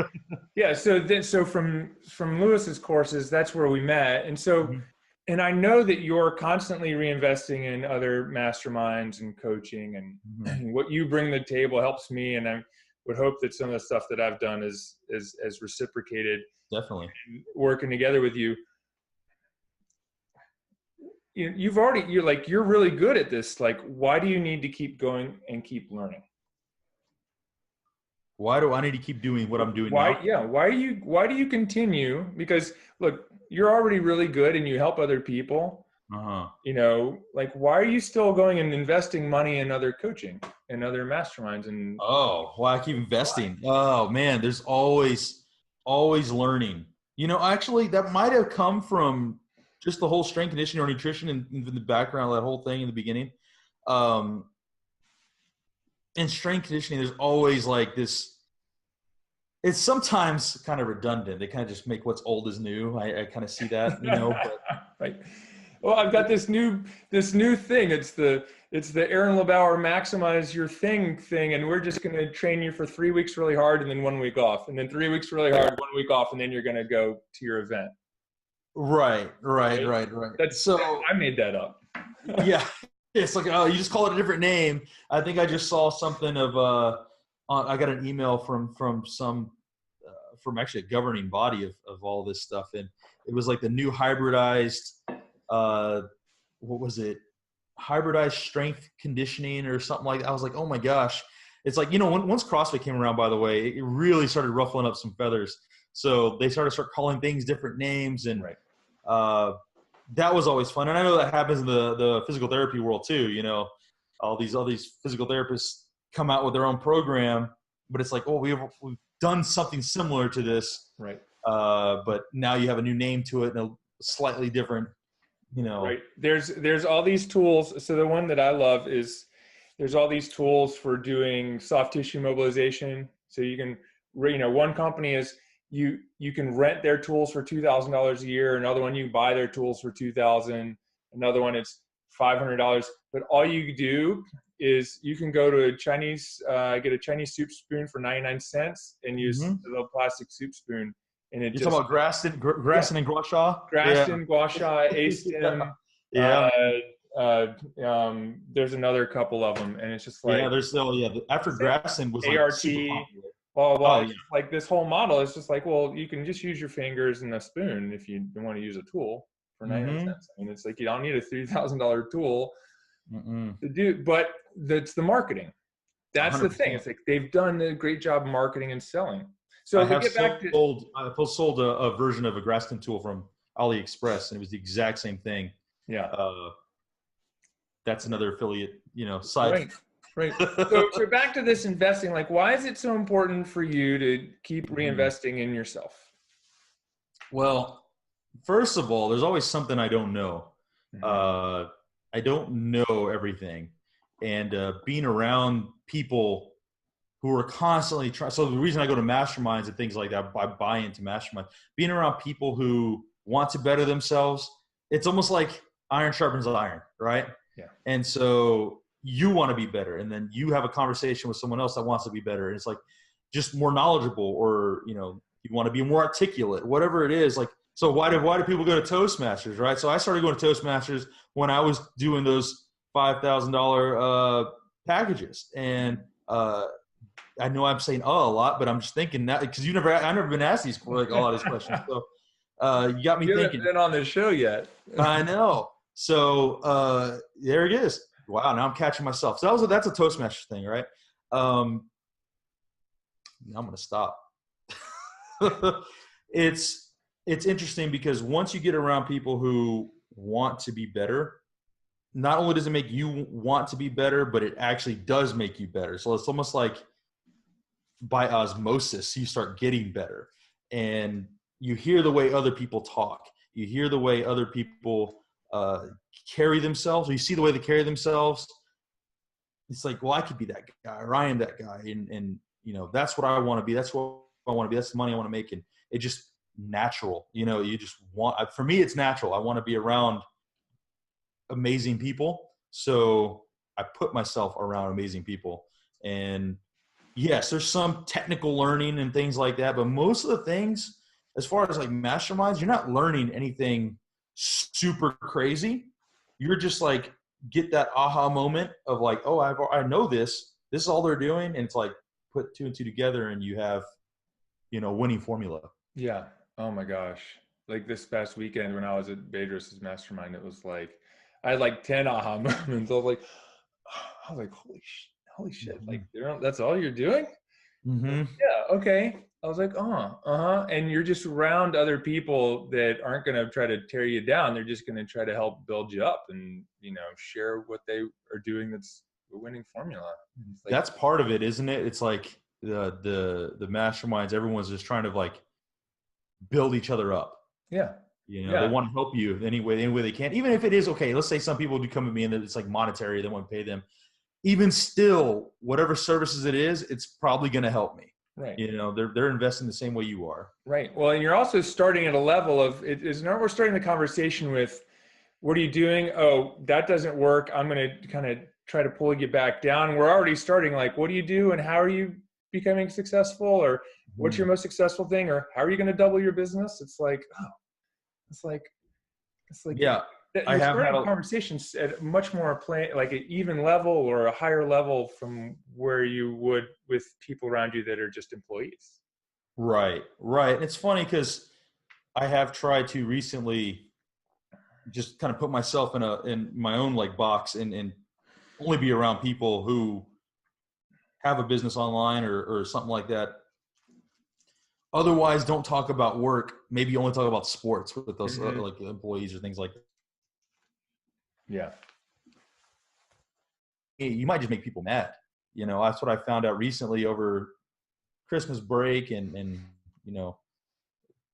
so from Lewis's courses, that's where we met. And so, and I know that you're constantly reinvesting in other masterminds and coaching, and what you bring to the table helps me. And I would hope that some of the stuff that I've done is reciprocated. Definitely. Working together with you. You're really good at this. Like, why do you need to keep going and keep learning? Why do I need to keep doing what I'm doing now? Yeah. Why do you continue? Because look, you're already really good and you help other people. Like, why are you still going and investing money in other coaching and other masterminds? And I keep investing. Oh man, there's always learning. Actually that might have come from just the whole strength conditioning or nutrition and in the background, that whole thing in the beginning. In strength conditioning, there's always like this, it's sometimes kind of redundant. They kind of just make what's old as new. I kind of see that, but. Right. Well, I've got this new thing. It's the Aaron LeBauer maximize your thing, and we're just going to train you for 3 weeks really hard and then 1 week off, and then 3 weeks really hard, 1 week off, and then you're going to go to your event. Right. I made that up. Yeah. It's like, you just call it a different name. I think I just saw something of, I got an email from actually a governing body of all this stuff. And it was like the new hybridized, what was it? Hybridized strength conditioning or something like that. I was like, oh my gosh. It's like, once CrossFit came around, by the way, it really started ruffling up some feathers. So they started calling things different names, and that was always fun. And I know that happens in the physical therapy world too. All these physical therapists come out with their own program, but it's like, we've done something similar to this. Right. But now you have a new name to it and a slightly different, Right. There's all these tools. So the one that I love is there's all these tools for doing soft tissue mobilization. So you can, one company is, you can rent their tools for $2,000 a year. Another one, you buy their tools for $2,000. Another one, it's $500. But all you do is you can go to get a Chinese soup spoon for 99 cents and use a little plastic soup spoon. And you're talking about Graston and Gua Sha? Graston, Gua Sha, A-Stim. There's another couple of them, and it's just like after Graston was ART. Like super popular. Like this whole model is just like, well, you can just use your fingers and a spoon if you don't want to use a tool for 99 cents. I mean, it's like you don't need a $3,000 tool to do, but that's the marketing. That's 100%. The thing. It's like they've done a great job marketing and selling. So I sold a version of a Graston tool from AliExpress, and it was the exact same thing. Yeah. That's another affiliate, site. Right. So back to this investing, like, why is it so important for you to keep reinvesting in yourself? Well, First of all, there's always something I don't know. Mhm. I don't know everything. And being around people who are constantly trying. So the reason I go to masterminds and things like that, I buy into masterminds, being around people who want to better themselves, it's almost like iron sharpens iron, right? Yeah. And so you want to be better. And then you have a conversation with someone else that wants to be better. And it's like just more knowledgeable, or, you know, you want to be more articulate, whatever it is. Like, so why do people go to Toastmasters, right? So I started going to Toastmasters when I was doing those $5,000 packages. And I know I'm saying a lot, but I'm just thinking that because I've never been asked these like a lot of these questions. So you got me You haven't thinking. been on this show yet. I know. So there it is. Wow, now I'm catching myself. So that's a Toastmasters thing, right? Now I'm gonna stop. It's interesting because once you get around people who want to be better, not only does it make you want to be better, but it actually does make you better. So it's almost like by osmosis, you start getting better. And you hear the way other people talk. You hear the way other people carry themselves. Or you see the way they carry themselves. It's like, well, I could be that guy, or I am that guy. And you know, that's what I want to be. That's what I want to be. That's the money I want to make. And it just natural. You know, you just want, for me, it's natural. I want to be around amazing people. So I put myself around amazing people. And yes, there's some technical learning and things like that, but most of the things, as far as like masterminds, you're not learning anything super crazy. You're just like, get that aha moment of like, oh, I know this. This is all they're doing, and it's like put two and two together, and you have, you know, winning formula. Yeah. Oh my gosh. Like this past weekend when I was at Bedros' mastermind, it was like I had like 10 aha moments. Holy shit! Like that's all you're doing? Mm-hmm. Yeah. Okay. I was like, and you're just around other people that aren't going to try to tear you down. They're just going to try to help build you up and, you know, share what they are doing. That's the winning formula. It's like, That's part of it, isn't it? It's like the masterminds. Everyone's just trying to like build each other up. yeah, You know, they yeah, want to help you any way they can. Even if it is okay, let's say some people do come to me and it's like monetary, they want to pay them. Even still, whatever services it is, it's probably going to help me. right. You know, they're investing the same way you are. Right. Well, and you're also starting at a level of it is not, we're starting the conversation with, what are you doing? Oh, that doesn't work. I'm going to kind of try to pull you back down. We're already starting like, what do you do and how are you becoming successful, or what's your most successful thing, or how are you going to double your business? It's like, oh, it's like, it's like Yeah, I you're have had starting a conversations at much more like an even level or a higher level from where you would with people around you that are just employees. right. And it's funny because I have tried to recently just kind of put myself in my own like box and only be around people who have a business online or something like that. Otherwise, don't talk about work. Maybe only talk about sports with those Mm-hmm. like employees or things like that. Yeah. You might just make people mad. You know, that's what I found out recently over Christmas break and you know,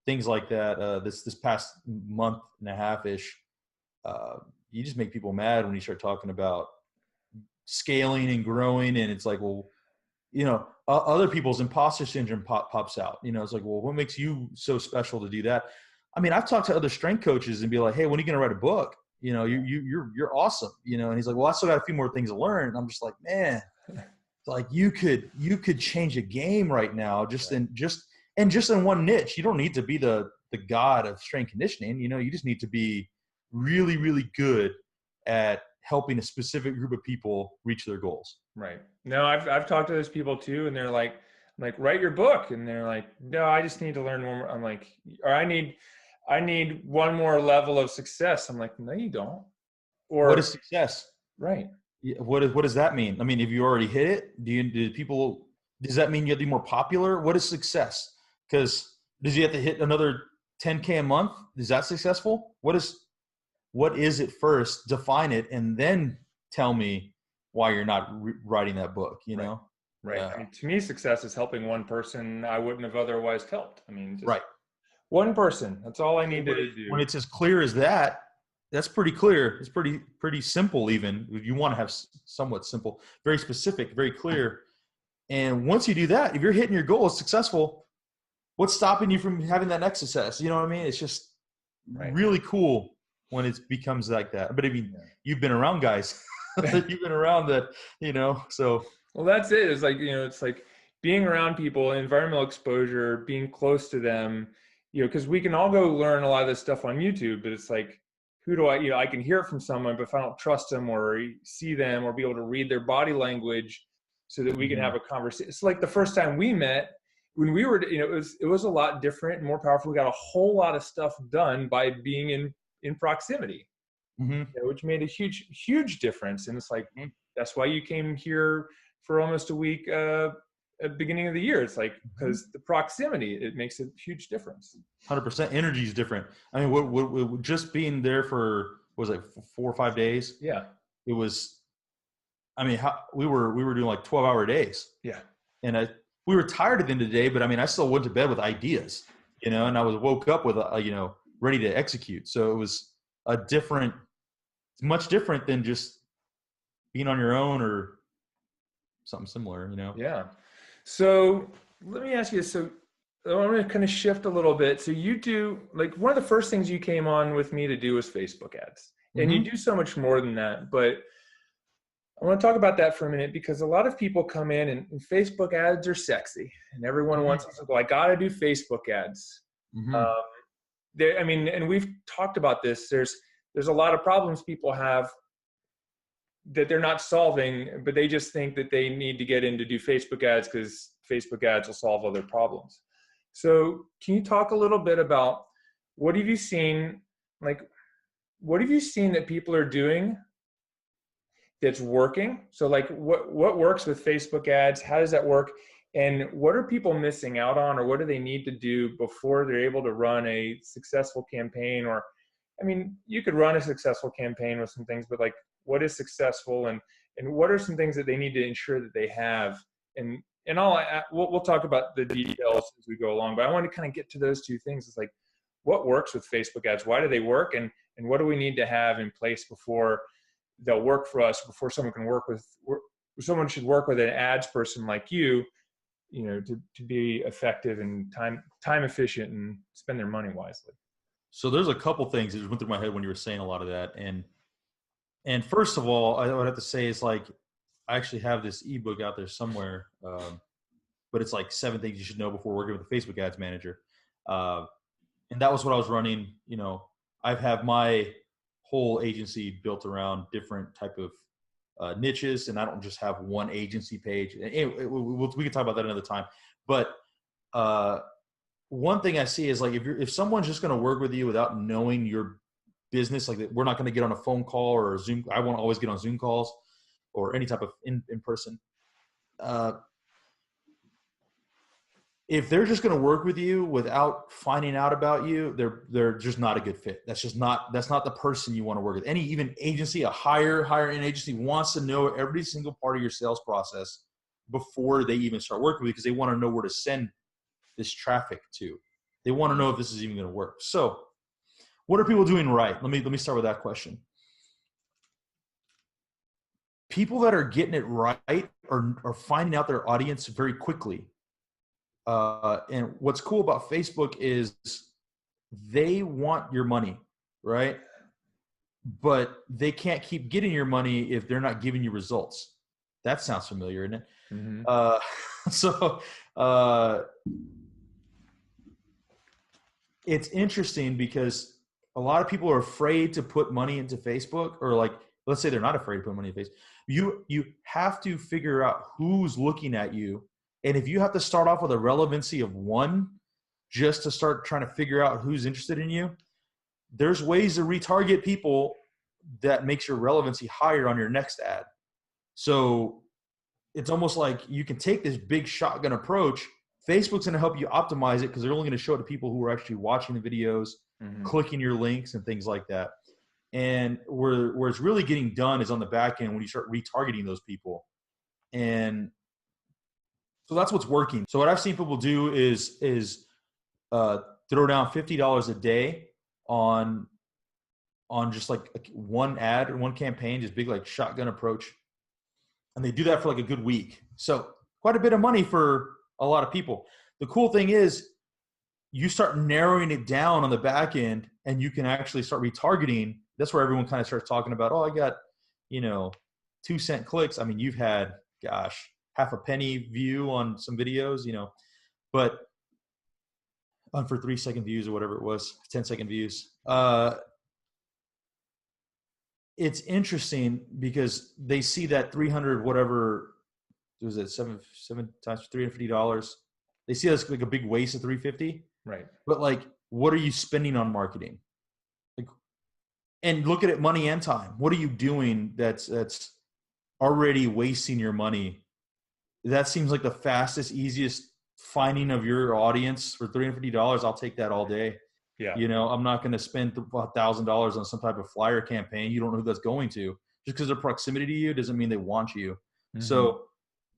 things like that. This past month and a half ish, you just make people mad when you start talking about scaling and growing, and it's like, well, you know, other people's imposter syndrome pops out. You know, it's like, well, what makes you so special to do that? I mean, I've talked to other strength coaches and be like, hey, when are you going to write a book? You know, you're awesome. You know, and he's like, well, I still got a few more things to learn. And I'm just like, man, like you could change a game right now just in one niche. You don't need to be the god of strength conditioning. You know, you just need to be really, really good at helping a specific group of people reach their goals. Right. No, I've talked to those people too, and they're like, I'm like, write your book, and they're like, no, I just need to learn one more. I'm like, or I need one more level of success. I'm like, no, you don't. What is Or success? right. What does that mean? I mean, if you already hit it, does that mean you have to be more popular? What is success? Because does you have to hit another 10K a month? Is that successful? What is it first? Define it, and then tell me why you're not writing that book, you know? Right. I mean, to me, success is helping one person I wouldn't have otherwise helped. I mean, just Right. One person. That's all I needed to When do. it's as clear as that, that's pretty clear. It's pretty simple. Even you want to have somewhat simple, very specific, very clear. And once you do that, if you're hitting your goal, it's successful. What's stopping you from having that next success? You know what I mean? It's just really cool when it becomes like that. But I mean, you've been around guys. You've been around that, so. Well, that's it. It's like, it's like being around people, environmental exposure, being close to them, because we can all go learn a lot of this stuff on YouTube, but it's like, who do I can hear it from someone, but if I don't trust them or see them or be able to read their body language so that we can have a conversation. It's like the first time we met, when we were, it was a lot different and more powerful. We got a whole lot of stuff done by being in proximity, which made a huge difference. And it's like, that's why you came here for almost a week at the beginning of the year. It's like, because the proximity, it makes a huge difference. 100%. Energy is different. I mean, what just being there for, was it 4 or 5 days? Yeah. It was, I mean, we were doing like 12-hour days. Yeah. And we were tired at the end of the day, but I mean, I still went to bed with ideas, and I woke up with, ready to execute. So it was much different than just being on your own or something similar, Yeah. So let me ask you this. So I want to kind of shift a little bit. So you do, like, one of the first things you came on with me to do was Facebook ads, and you do so much more than that, but I want to talk about that for a minute, because a lot of people come in and Facebook ads are sexy and everyone wants to go, I got to do Facebook ads. And we've talked about this. There's a lot of problems people have that they're not solving, but they just think that they need to get in to do Facebook ads because Facebook ads will solve all their problems. So can you talk a little bit about what have you seen that people are doing that's working? So like what works with Facebook ads? How does that work? And what are people missing out on, or what do they need to do before they're able to run a successful campaign? Or, I mean, you could run a successful campaign with some things, but like, what is successful, and what are some things that they need to ensure that they have? And we'll talk about the details as we go along, but I want to kind of get to those two things. It's like, what works with Facebook ads? Why do they work? And what do we need to have in place before they'll work for us, before someone should work with an ads person like you, to be effective and time efficient and spend their money wisely. So there's a couple things that just went through my head when you were saying a lot of that. And first of all, I would have to say is, like, I actually have this ebook out there somewhere, but it's like 7 things you should know before working with a Facebook ads manager. And that was what I was running. I have my whole agency built around different type of niches, and I don't just have one agency page. We can talk about that another time. But one thing I see is, like, if someone's just going to work with you without knowing your business, like, we're not going to get on a phone call or a Zoom. I won't always get on Zoom calls or any type of in person. If they're just going to work with you without finding out about you, they're just not a good fit. That's not the person you want to work with. Any even agency, a higher end agency, wants to know every single part of your sales process before they even start working with you, because they want to know where to send this traffic to. They want to know if this is even going to work. So, what are people doing right? Let me start with that question. People that are getting it right are finding out their audience very quickly. And what's cool about Facebook is they want your money, right? But they can't keep getting your money if they're not giving you results. That sounds familiar, isn't it? It's interesting because a lot of people are afraid to put money into Facebook, or, like, let's say they're not afraid to put money in Facebook. You have to figure out who's looking at you. And if you have to start off with a relevancy of 1 just to start trying to figure out who's interested in you, there's ways to retarget people that makes your relevancy higher on your next ad. So it's almost like you can take this big shotgun approach. Facebook's going to help you optimize it because they're only going to show it to people who are actually watching the videos, clicking your links and things like that. And where it's really getting done is on the back end when you start retargeting those people. And so that's what's working. So what I've seen people do is throw down $50 a day on just like one ad or one campaign, just big like shotgun approach. And they do that for like a good week. So quite a bit of money for a lot of people. The cool thing is you start narrowing it down on the back end and you can actually start retargeting. That's where everyone kind of starts talking about, oh, I got, 2-cent clicks. I mean, you've had, gosh, half a penny view on some videos, but for 3-second views or whatever it was, 10-second views. It's interesting because they see that 300, whatever, was it seven times $350? They see that's like a big waste of 350. Right. But like, what are you spending on marketing? Like, and look at it, money and time. What are you doing that's already wasting your money? That seems like the fastest, easiest finding of your audience for $350. I'll take that all day. Yeah. I'm not going to spend $1,000 on some type of flyer campaign. You don't know who that's going to. Just because of proximity to you doesn't mean they want you. Mm-hmm. So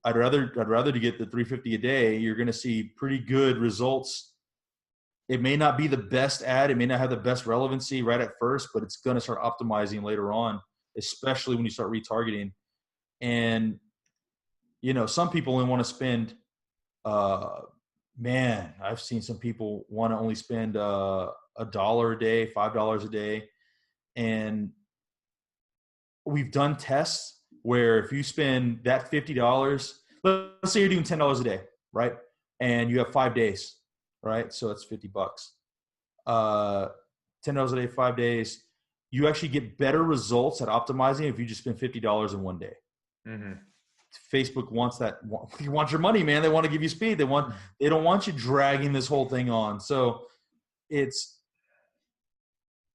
I'd rather to get the $350 a day. You're going to see pretty good results. It may not be the best ad. It may not have the best relevancy right at first, but it's going to start optimizing later on, especially when you start retargeting. And, some people only want to spend, I've seen some people want to only spend $1 a day, $5 a day. And we've done tests where if you spend that $50, let's say you're doing $10 a day, right? And you have 5 days, right? So it's $50. $10 a day, 5 days. You actually get better results at optimizing if you just spend $50 in one day. Mm-hmm. Facebook wants that. You want your money, man. They want to give you speed. They don't want you dragging this whole thing on. So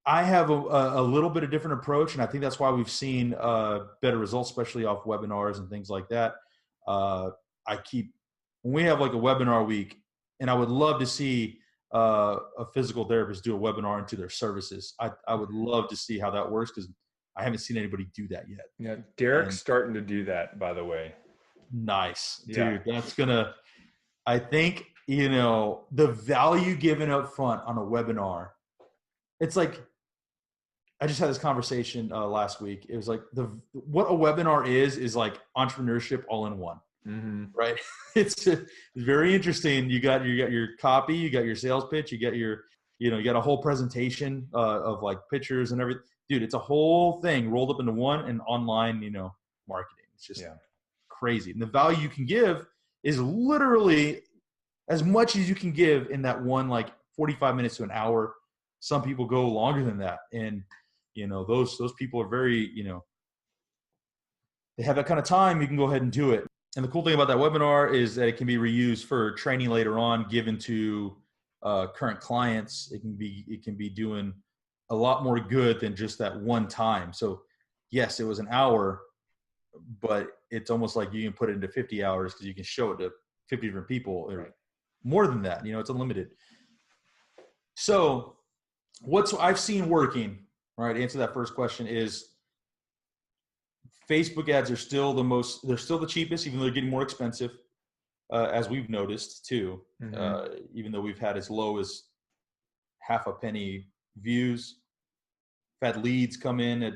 I have a little bit of different approach, and I think that's why we've seen better results, especially off webinars and things like that. When we have like a webinar week, and I would love to see a physical therapist do a webinar into their services. I would love to see how that works because I haven't seen anybody do that yet. Yeah, Derek's starting to do that, by the way. Nice, dude. Yeah. That's gonna. I think the value given up front on a webinar. It's like I just had this conversation last week. It was like what a webinar is like entrepreneurship all in one, mm-hmm. right? It's very interesting. You got your copy, you got your sales pitch, you got your you got a whole presentation of like pictures and everything. Dude, it's a whole thing rolled up into one and online, marketing. It's just crazy. And the value you can give is literally as much as you can give in that one, like 45 minutes to an hour. Some people go longer than that. And, those people are very, they have that kind of time. You can go ahead and do it. And the cool thing about that webinar is that it can be reused for training later on, given to current clients. It can be doing a lot more good than just that one time. So yes, it was an hour, but it's almost like you can put it into 50 hours because you can show it to 50 different people or more than that. It's unlimited. So what I've seen working, right, to answer that first question is Facebook ads are still they're still the cheapest, even though they're getting more expensive, as we've noticed too, mm-hmm. Even though we've had as low as half a penny views. We've had leads come in at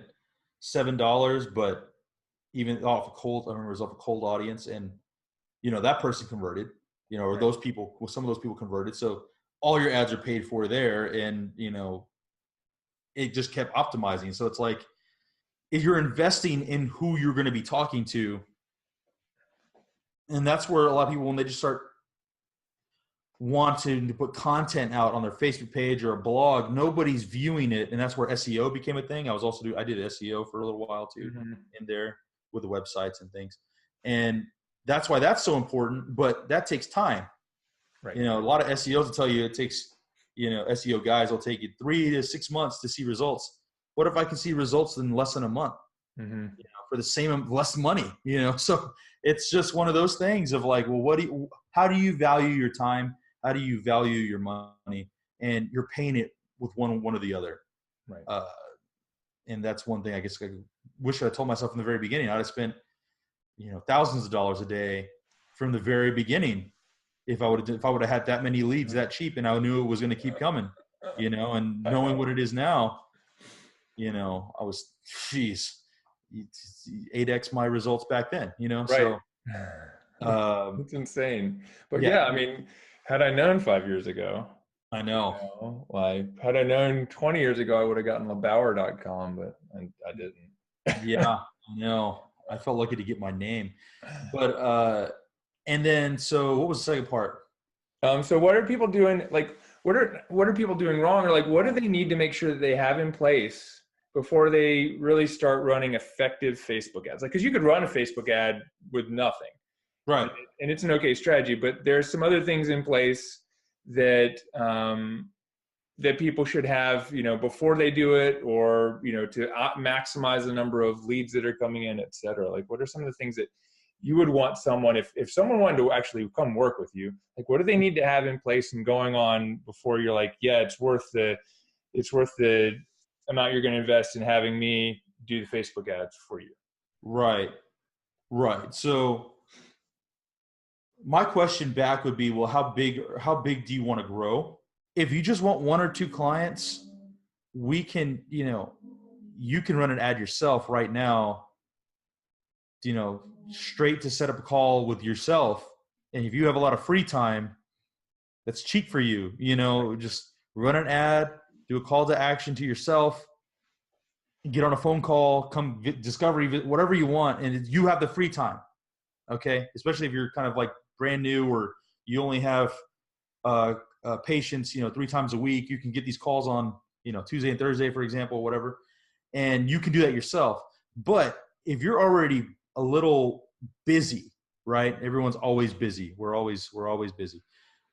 $7, but even off a cold, I remember it was off a cold audience, and that person converted, or those people, some of those people converted. So all your ads are paid for there, and it just kept optimizing. So it's like if you're investing in who you're going to be talking to, and that's where a lot of people, when they just start wanting to put content out on their Facebook page or a blog, nobody's viewing it, and that's where SEO became a thing. I did SEO for a little while too, mm-hmm. in there with the websites and things, and that's why that's so important. But that takes time. Right. A lot of SEOs will tell you it takes, SEO guys will take you 3 to 6 months to see results. What if I can see results in less than a month, mm-hmm. For the same less money? So it's just one of those things of like, well, how do you value your time? How do you value your money? And you're paying it with one or the other. Right. And that's one thing I guess I wish I told myself from the very beginning. I'd have spent, thousands of dollars a day from the very beginning. if I would have had that many leads that cheap, and I knew it was going to keep coming, and knowing what it is now, I was, geez, 8x my results back then, Right. so, It's insane. But yeah, yeah, I mean, had I known 5 years ago, I know. like had I known 20 years ago, I would have gotten LeBauer.com, but I didn't. Yeah, I know. I felt lucky to get my name, but, and then, so what was the second part? So what are people doing? Like, what are people doing wrong, or like, what do they need to make sure that they have in place before they really start running effective Facebook ads? Like, because you could run a Facebook ad with nothing, Right. and it's an okay strategy, but there's some other things in place that that people should have, before they do it, or to maximize the number of leads that are coming in, et cetera. Like, what are some of the things that you would want someone, if someone wanted to actually come work with you, like, what do they need to have in place and going on before you're like, yeah, it's worth the amount you're going to invest in having me do the Facebook ads for you? Right. Right. So my question back would be, well, how big do you want to grow? If you just want 1 or 2 clients, we can, you can run an ad yourself right now, straight to set up a call with yourself. And if you have a lot of free time, that's cheap for you, just run an ad, do a call to action to yourself, get on a phone call, come get discovery, whatever you want. And you have the free time. Okay. Especially if you're kind of like brand new, or you only have patients, 3 times a week, you can get these calls on, Tuesday and Thursday, for example, whatever. And you can do that yourself. But if you're already a little busy, right? Everyone's always busy. We're always busy.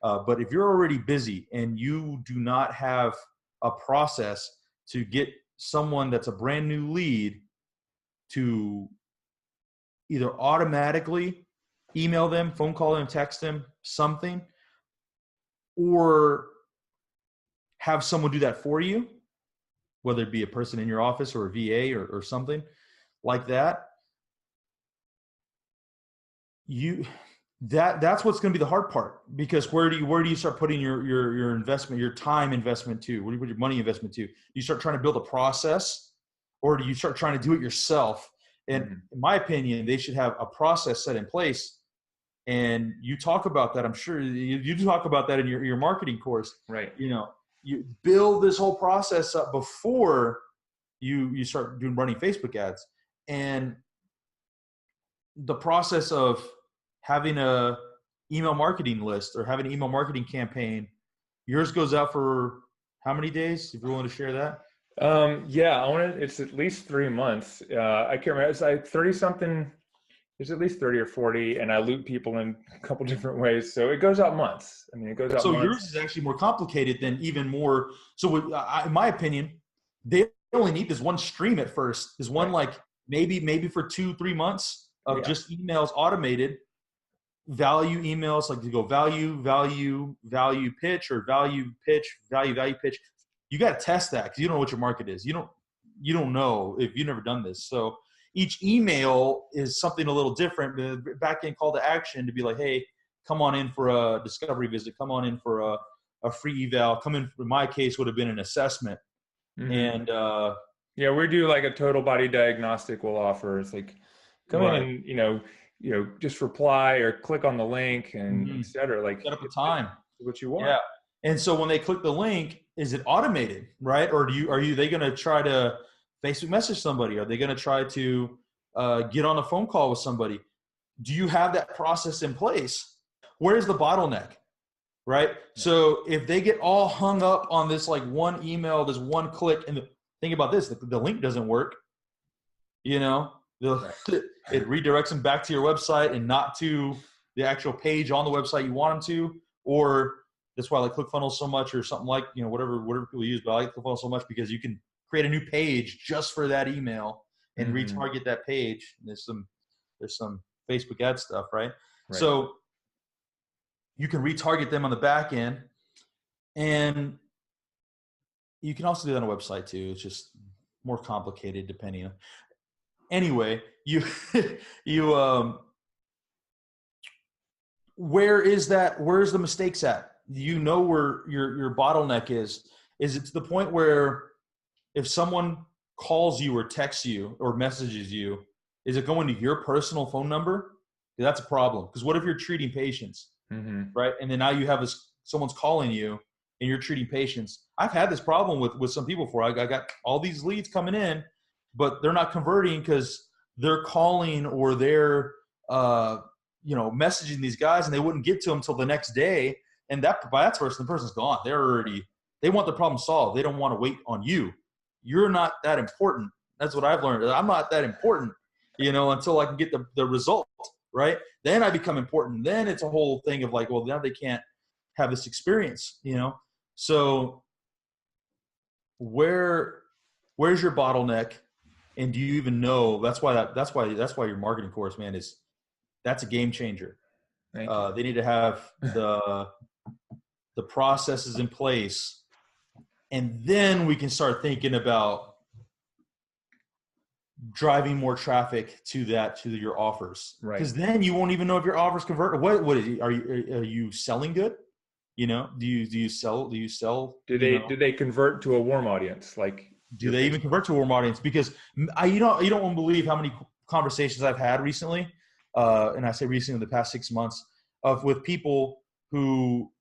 But if you're already busy and you do not have a process to get someone that's a brand new lead to either automatically email them, phone call them, text them, something, or have someone do that for you, whether it be a person in your office or a VA or something like that, that's what's going to be the hard part. Because where do you start putting your investment, your time investment to? Where do you put your money investment to? You start trying to build a process, or do you start trying to do it yourself? And in my opinion, they should have a process set in place. And you talk about that. I'm sure you talk about that in your marketing course. Right. You build this whole process up before you start running Facebook ads. And the process of having a email marketing list or having an email marketing campaign, yours goes out for how many days, if you're willing to share that? Yeah, it's at least 3 months. I can't remember. It's like 30 something. There's at least 30 or 40, and I loop people in a couple different ways. So it goes out months. I mean, it goes out So months. yours is actually more complicated than even more. So in my opinion, they only need this one stream at first. This one, like maybe for 2-3 months of just emails, automated value emails, like you go value pitch, or value pitch. You got to test that, because you don't know what your market is. You don't know if you've never done this. So each email is something a little different. The back end call to action to be like, hey, come on in for a discovery visit. Come on in for a free eval. Come in my case would have been an assessment. And we do like a total body diagnostic we'll offer. It's like, come in and, just reply or click on the link and et cetera. Like, set up a time. What you want. Yeah. And so when they click the link, is it automated, right? Or are they going to try to Facebook message somebody? Are they going to try to get on a phone call with somebody? Do you have that process in place? Where's the bottleneck, right? So if they get all hung up on this like one email, this one click, and think about this, the link doesn't work, it redirects them back to your website and not to the actual page on the website you want them to. Or that's why I like ClickFunnels so much, or something like, whatever people use, but I like ClickFunnels so much because you can create a new page just for that email and retarget that page. And there's some Facebook ad stuff, right? So you can retarget them on the back end, and you can also do that on a website too. It's just more complicated depending on. Anyway, where's the mistakes at? You know where your bottleneck is. Is it to the point where if someone calls you or texts you or messages you, is it going to your personal phone number? That's a problem. Because what if you're treating patients, right? And then now you have someone's calling you and you're treating patients. I've had this problem with some people before. I got all these leads coming in, but they're not converting because they're calling or they're messaging these guys, and they wouldn't get to them until the next day. And the person's gone. They want the problem solved. They don't want to wait on you. You're not that important. That's what I've learned. I'm not that important, until I can get the result, right? Then I become important. Then it's a whole thing of like, well, now they can't have this experience, So where's your bottleneck? And do you even know? That's why your marketing course, man, that's a game changer. They need to have the processes in place, and then we can start thinking about driving more traffic to your offers. Right. Because then you won't even know if your offers convert. What is it? Are you selling good? Do you sell? Do they convert to a warm audience? Like, do they even convert to a warm audience? Because you don't want to believe how many conversations I've had recently, and I say recently in the past 6 months, with people who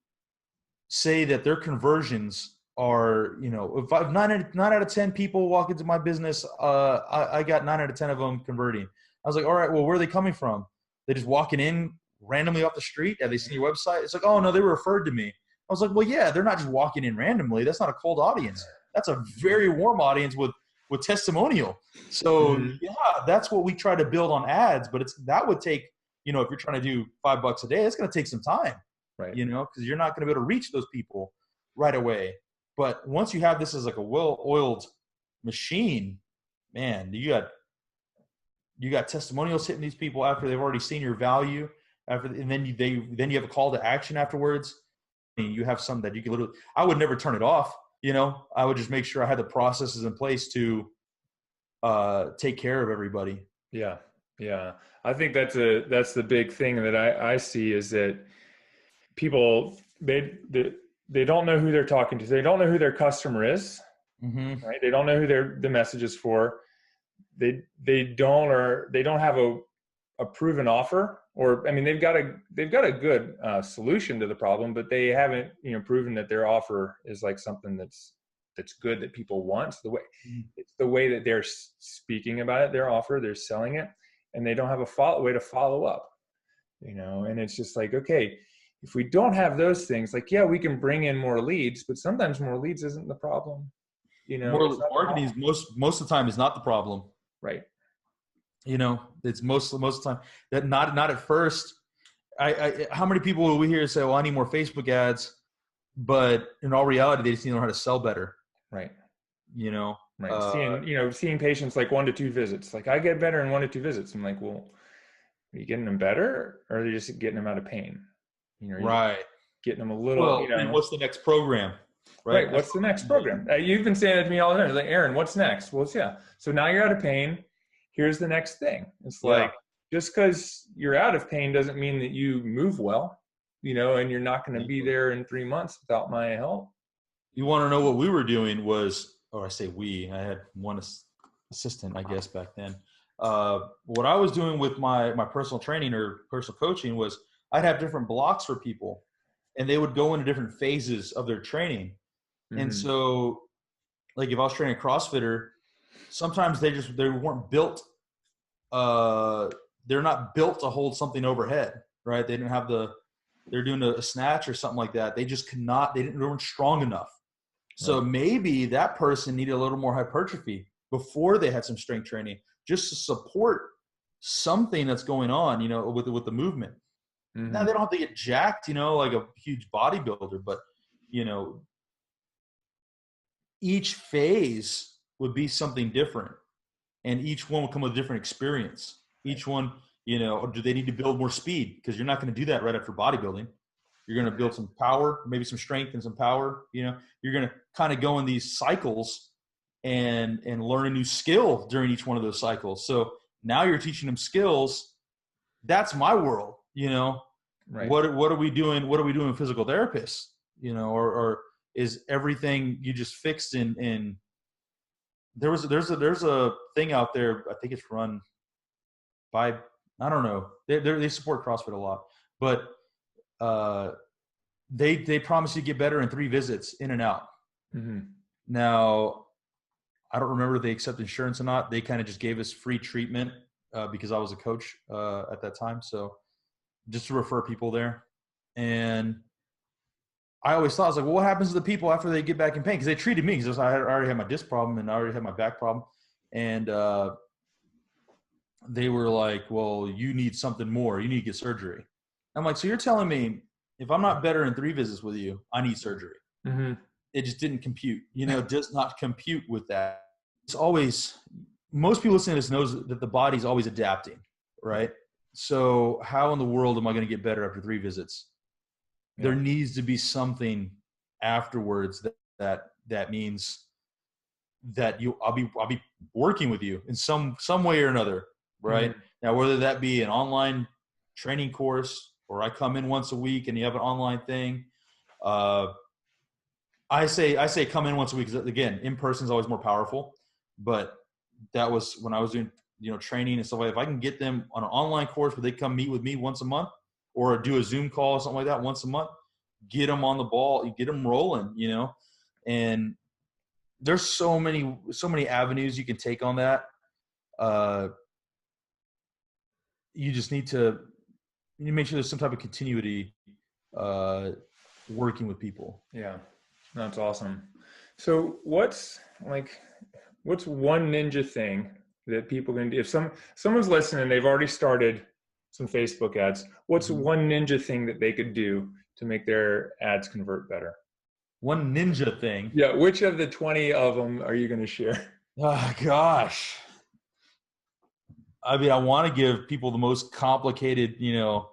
say that their conversions are, if 9 out of 10 people walk into my business, I got 9 out of 10 of them converting. I was like, all right, well, where are they coming from? They just walking in randomly off the street? Have they seen your website? It's like, oh no, they were referred to me. I was like, well, yeah, they're not just walking in randomly. That's not a cold audience. That's a very warm audience with testimonial. So yeah, that's what we try to build on ads, but that would take, if you're trying to do $5 a day, it's going to take some time, right? Because you're not going to be able to reach those people right away. But once you have this as like a well-oiled machine, man, you got testimonials hitting these people after they've already seen your value, and then you have a call to action afterwards. And you have some that you can literally. I would never turn it off. I would just make sure I had the processes in place to take care of everybody. Yeah. I think that's the big thing that I see is that people they don't know who they're talking to. They don't know who their customer is, right? They don't know who the message is for. They don't have a proven offer, or I mean they've got a good solution to the problem, but they haven't proven that their offer is like something that's good that people want. It's the way that they're speaking about it, their offer, they're selling it, and they don't have a way to follow up. And it's just like, okay, if we don't have those things, like, yeah, we can bring in more leads, but sometimes more leads isn't the problem. More marketing is most of the time is not the problem. Right. It's most of the time that not at first. How many people will we hear say, well, I need more Facebook ads, but in all reality, they just need to know how to sell better. Right. Right. Seeing patients like 1 to 2 visits, like I get better in 1 to 2 visits. I'm like, well, are you getting them better, or are you just getting them out of pain? Right. Getting them a little, and what's the next program? Right. What's the next program? You've been saying it to me all the time. Like, Aaron, what's next? Well, yeah. So now you're out of pain. Here's the next thing. It's like, just because you're out of pain doesn't mean that you move well, and you're not going to be there in 3 months without my help. You want to know what we were doing was, or I say we, I had one assistant, I guess, back then. What I was doing with my personal training or personal coaching was I'd have different blocks for people, and they would go into different phases of their training. And so, like if I was training a CrossFitter, sometimes they weren't built. They're not built to hold something overhead, right? They didn't have they're doing a snatch or something like that. They just they weren't strong enough. So maybe that person needed a little more hypertrophy before they had some strength training, just to support something that's going on, with the movement. Now they don't have to get jacked, like a huge bodybuilder, but each phase would be something different, and each one will come with a different experience. Each one, do they need to build more speed? Because you're not going to do that right after bodybuilding. You're going to build some power, maybe some strength and some power. You're going to kind of go in these cycles and learn a new skill during each one of those cycles. So now you're teaching them skills. That's my world, Right. What are we doing? What are we doing with physical therapists? You know, or is everything you just fixed in there's a thing out there, I think it's run by, I don't know, they support CrossFit a lot, but they promise you get better in 3 visits, in and out. Mm-hmm. Now, I don't remember if they accept insurance or not. They kind of just gave us free treatment because I was a coach at that time, so just to refer people there. And I always thought, I was like, well, what happens to the people after they get back in pain? Because they treated me, because I already had my disc problem and I already had my back problem. And they were like, well, you need something more. You need to get surgery. I'm like, so you're telling me if I'm not better in 3 visits with you, I need surgery? Mm-hmm. It just didn't compute. You know, it does not compute with that. It's always, most people listening to this knows that the body's always adapting, right? So how in the world am I going to get better after 3 visits? There needs to be something afterwards that means that I'll be working with you in some way or another, right? Mm-hmm. Now, whether that be an online training course or I come in once a week and you have an online thing, I say come in once a week because, again, in person is always more powerful. But that was when I was doing, you know, training and stuff like that. If I can get them on an online course where they come meet with me once a month, or do a Zoom call or something like that once a month, get them on the ball, you get them rolling, you know. And there's so many avenues you can take on that. You just need to make sure there's some type of continuity working with people. Yeah, that's awesome. So what's one ninja thing that people can do? If someone's listening, they've already started some Facebook ads, what's one ninja thing that they could do to make their ads convert better? One ninja thing? Yeah, which of the 20 of them are you going to share? Oh, gosh. I mean, I want to give people the most complicated, you know,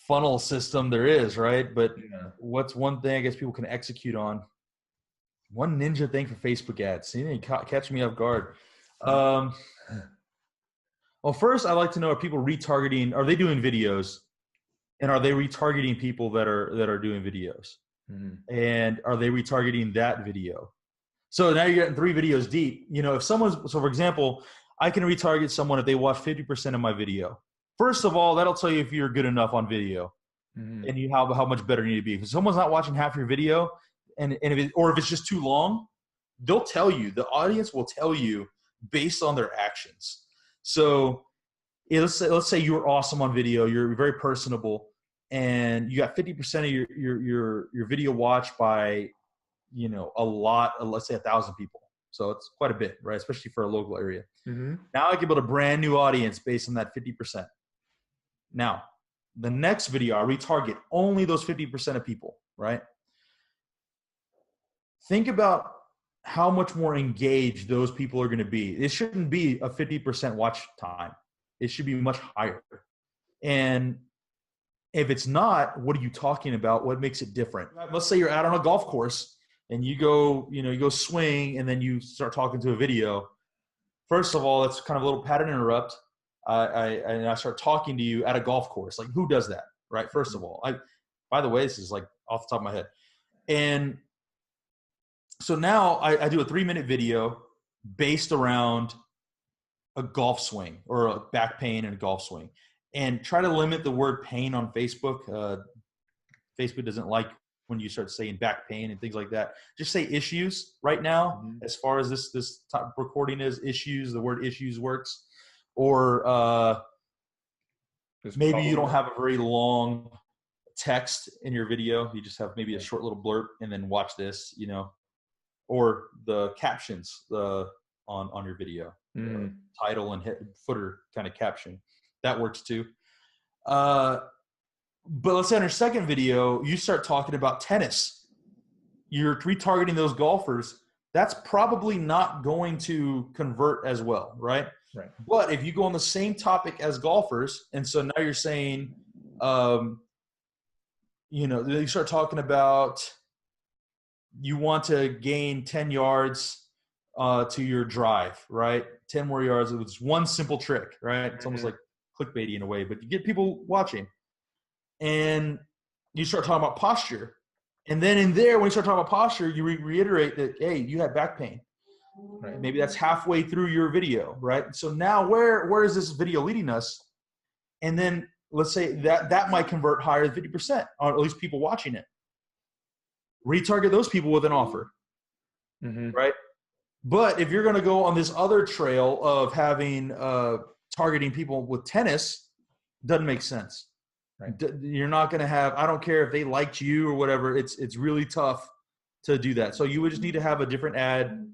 funnel system there is, right? But what's one thing I guess people can execute on? One ninja thing for Facebook ads. You didn't catch me off guard. Well, first, I'd like to know, are people retargeting? Are they doing videos? And are they retargeting people that are doing videos? Mm-hmm. And are they retargeting that video? So now you're getting 3 videos deep. You know, if so for example, I can retarget someone if they watch 50% of my video. First of all, that'll tell you if you're good enough on video, mm-hmm. and how much better you need to be. If someone's not watching half your video, and if it's just too long, they'll tell you. The audience will tell you based on their actions. So let's say you're awesome on video, you're very personable, and you got 50% of your video watched by, you know, a lot, let's say 1,000 people. So it's quite a bit, right? Especially for a local area. Mm-hmm. Now I can build a brand new audience based on that 50%. Now, the next video, I retarget only those 50% of people, right? Think about how much more engaged those people are going to be. It shouldn't be a 50% watch time. It should be much higher. And if it's not, what are you talking about? What makes it different? Let's say you're out on a golf course and you go swing, and then you start talking to a video. First of all, it's kind of a little pattern interrupt. I start talking to you at a golf course. Like, who does that, right? First of all, by the way, this is like off the top of my head. And so now I do a 3-minute video based around a golf swing or a back pain and a golf swing, and try to limit the word pain on Facebook. Facebook doesn't like when you start saying back pain and things like that. Just say issues right now. Mm-hmm. As far as this top recording is issues, the word issues works. Or maybe you don't have a very long text in your video. You just have maybe a short little blurb, and then watch this, you know, or the captions on your video, title and footer kind of caption. That works too. But let's say on your second video, you start talking about tennis. You're retargeting those golfers. That's probably not going to convert as well, right? Right. But if you go on the same topic as golfers, and so now you're saying, you start talking about you want to gain 10 yards to your drive, right? 10 more yards. It's one simple trick, right? It's almost like clickbaity in a way, but you get people watching. and you start talking about posture. And then in there, when you start talking about posture, you reiterate that, hey, you have back pain. Right? Maybe that's halfway through your video, right? So now where is this video leading us? And then let's say that might convert higher than 50%, or at least people watching it. Retarget those people with an offer, right? But if you're going to go on this other trail of having targeting people with tennis, doesn't make sense. Right. You're not going to have, I don't care if they liked you or whatever. It's really tough to do that. So you would just need to have a different ad,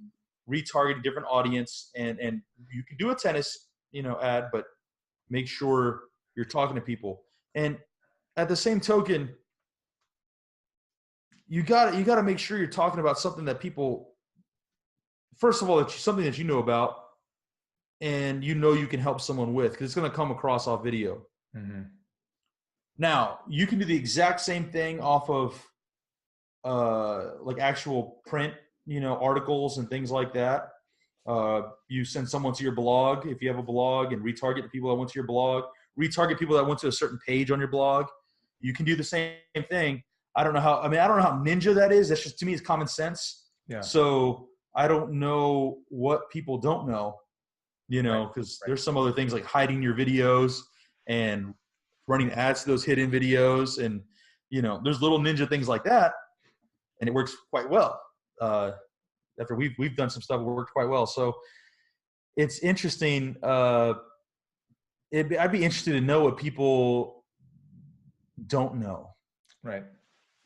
retarget a different audience, and you can do a tennis, ad, but make sure you're talking to people. And at the same token, you got to make sure you're talking about something that people, first of all, it's something that you know about and you can help someone with, because it's going to come across off video. Now, you can do the exact same thing off of like actual print, articles and things like that. You send someone to your blog, if you have a blog, and retarget the people that went to your blog, retarget people that went to a certain page on your blog. You can do the same thing. I don't know how ninja that is. That's just, to me, it's common sense. Yeah. So I don't know what people don't know, because there's some other things like hiding your videos and running ads to those hidden videos. And, there's little ninja things like that. And it works quite well. After we've done some stuff, it worked quite well. So it's interesting. I'd be interested to know what people don't know. Right.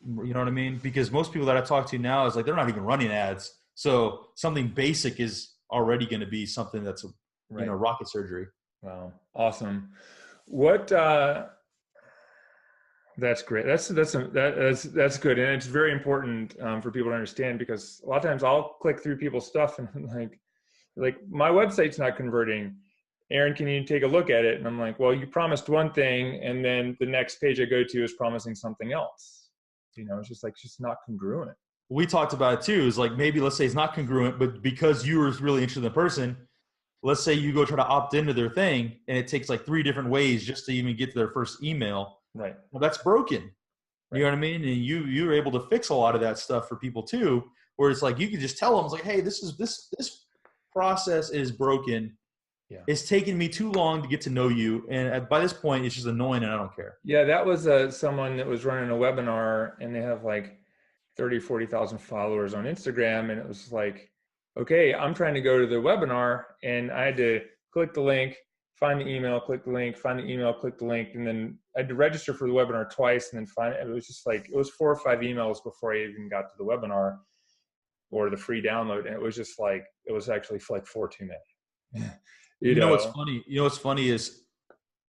You know what I mean? Because most people that I talk to now is like, they're not even running ads. So something basic is already going to be something that's, rocket surgery. Wow. Awesome. What, that's great. That's good. And it's very important for people to understand, because a lot of times I'll click through people's stuff and I'm like my website's not converting. Aaron, can you take a look at it? And I'm like, well, you promised one thing, and then the next page I go to is promising something else. It's just not congruent. We talked about it too. Is like, maybe let's say it's not congruent, but because you were really interested in the person, let's say you go try to opt into their thing, and it takes like 3 different ways just to even get to their first email. Right. Well, that's broken. Right. You know what I mean? And you were able to fix a lot of that stuff for people too, where it's like, you can just tell them, it's like, hey, this process is broken. Yeah. It's taken me too long to get to know you. And by this point, it's just annoying and I don't care. Yeah. That was someone that was running a webinar, and they have like 30, 40,000 followers on Instagram. And it was like, okay, I'm trying to go to the webinar, and I had to click the link, find the email, click the link, find the email, click the link. And then I had to register for the webinar twice, and then find it. It was just like, it was 4 or 5 emails before I even got to the webinar or the free download. And it was just like, it was actually like 4 too many. You know what's funny? What's funny is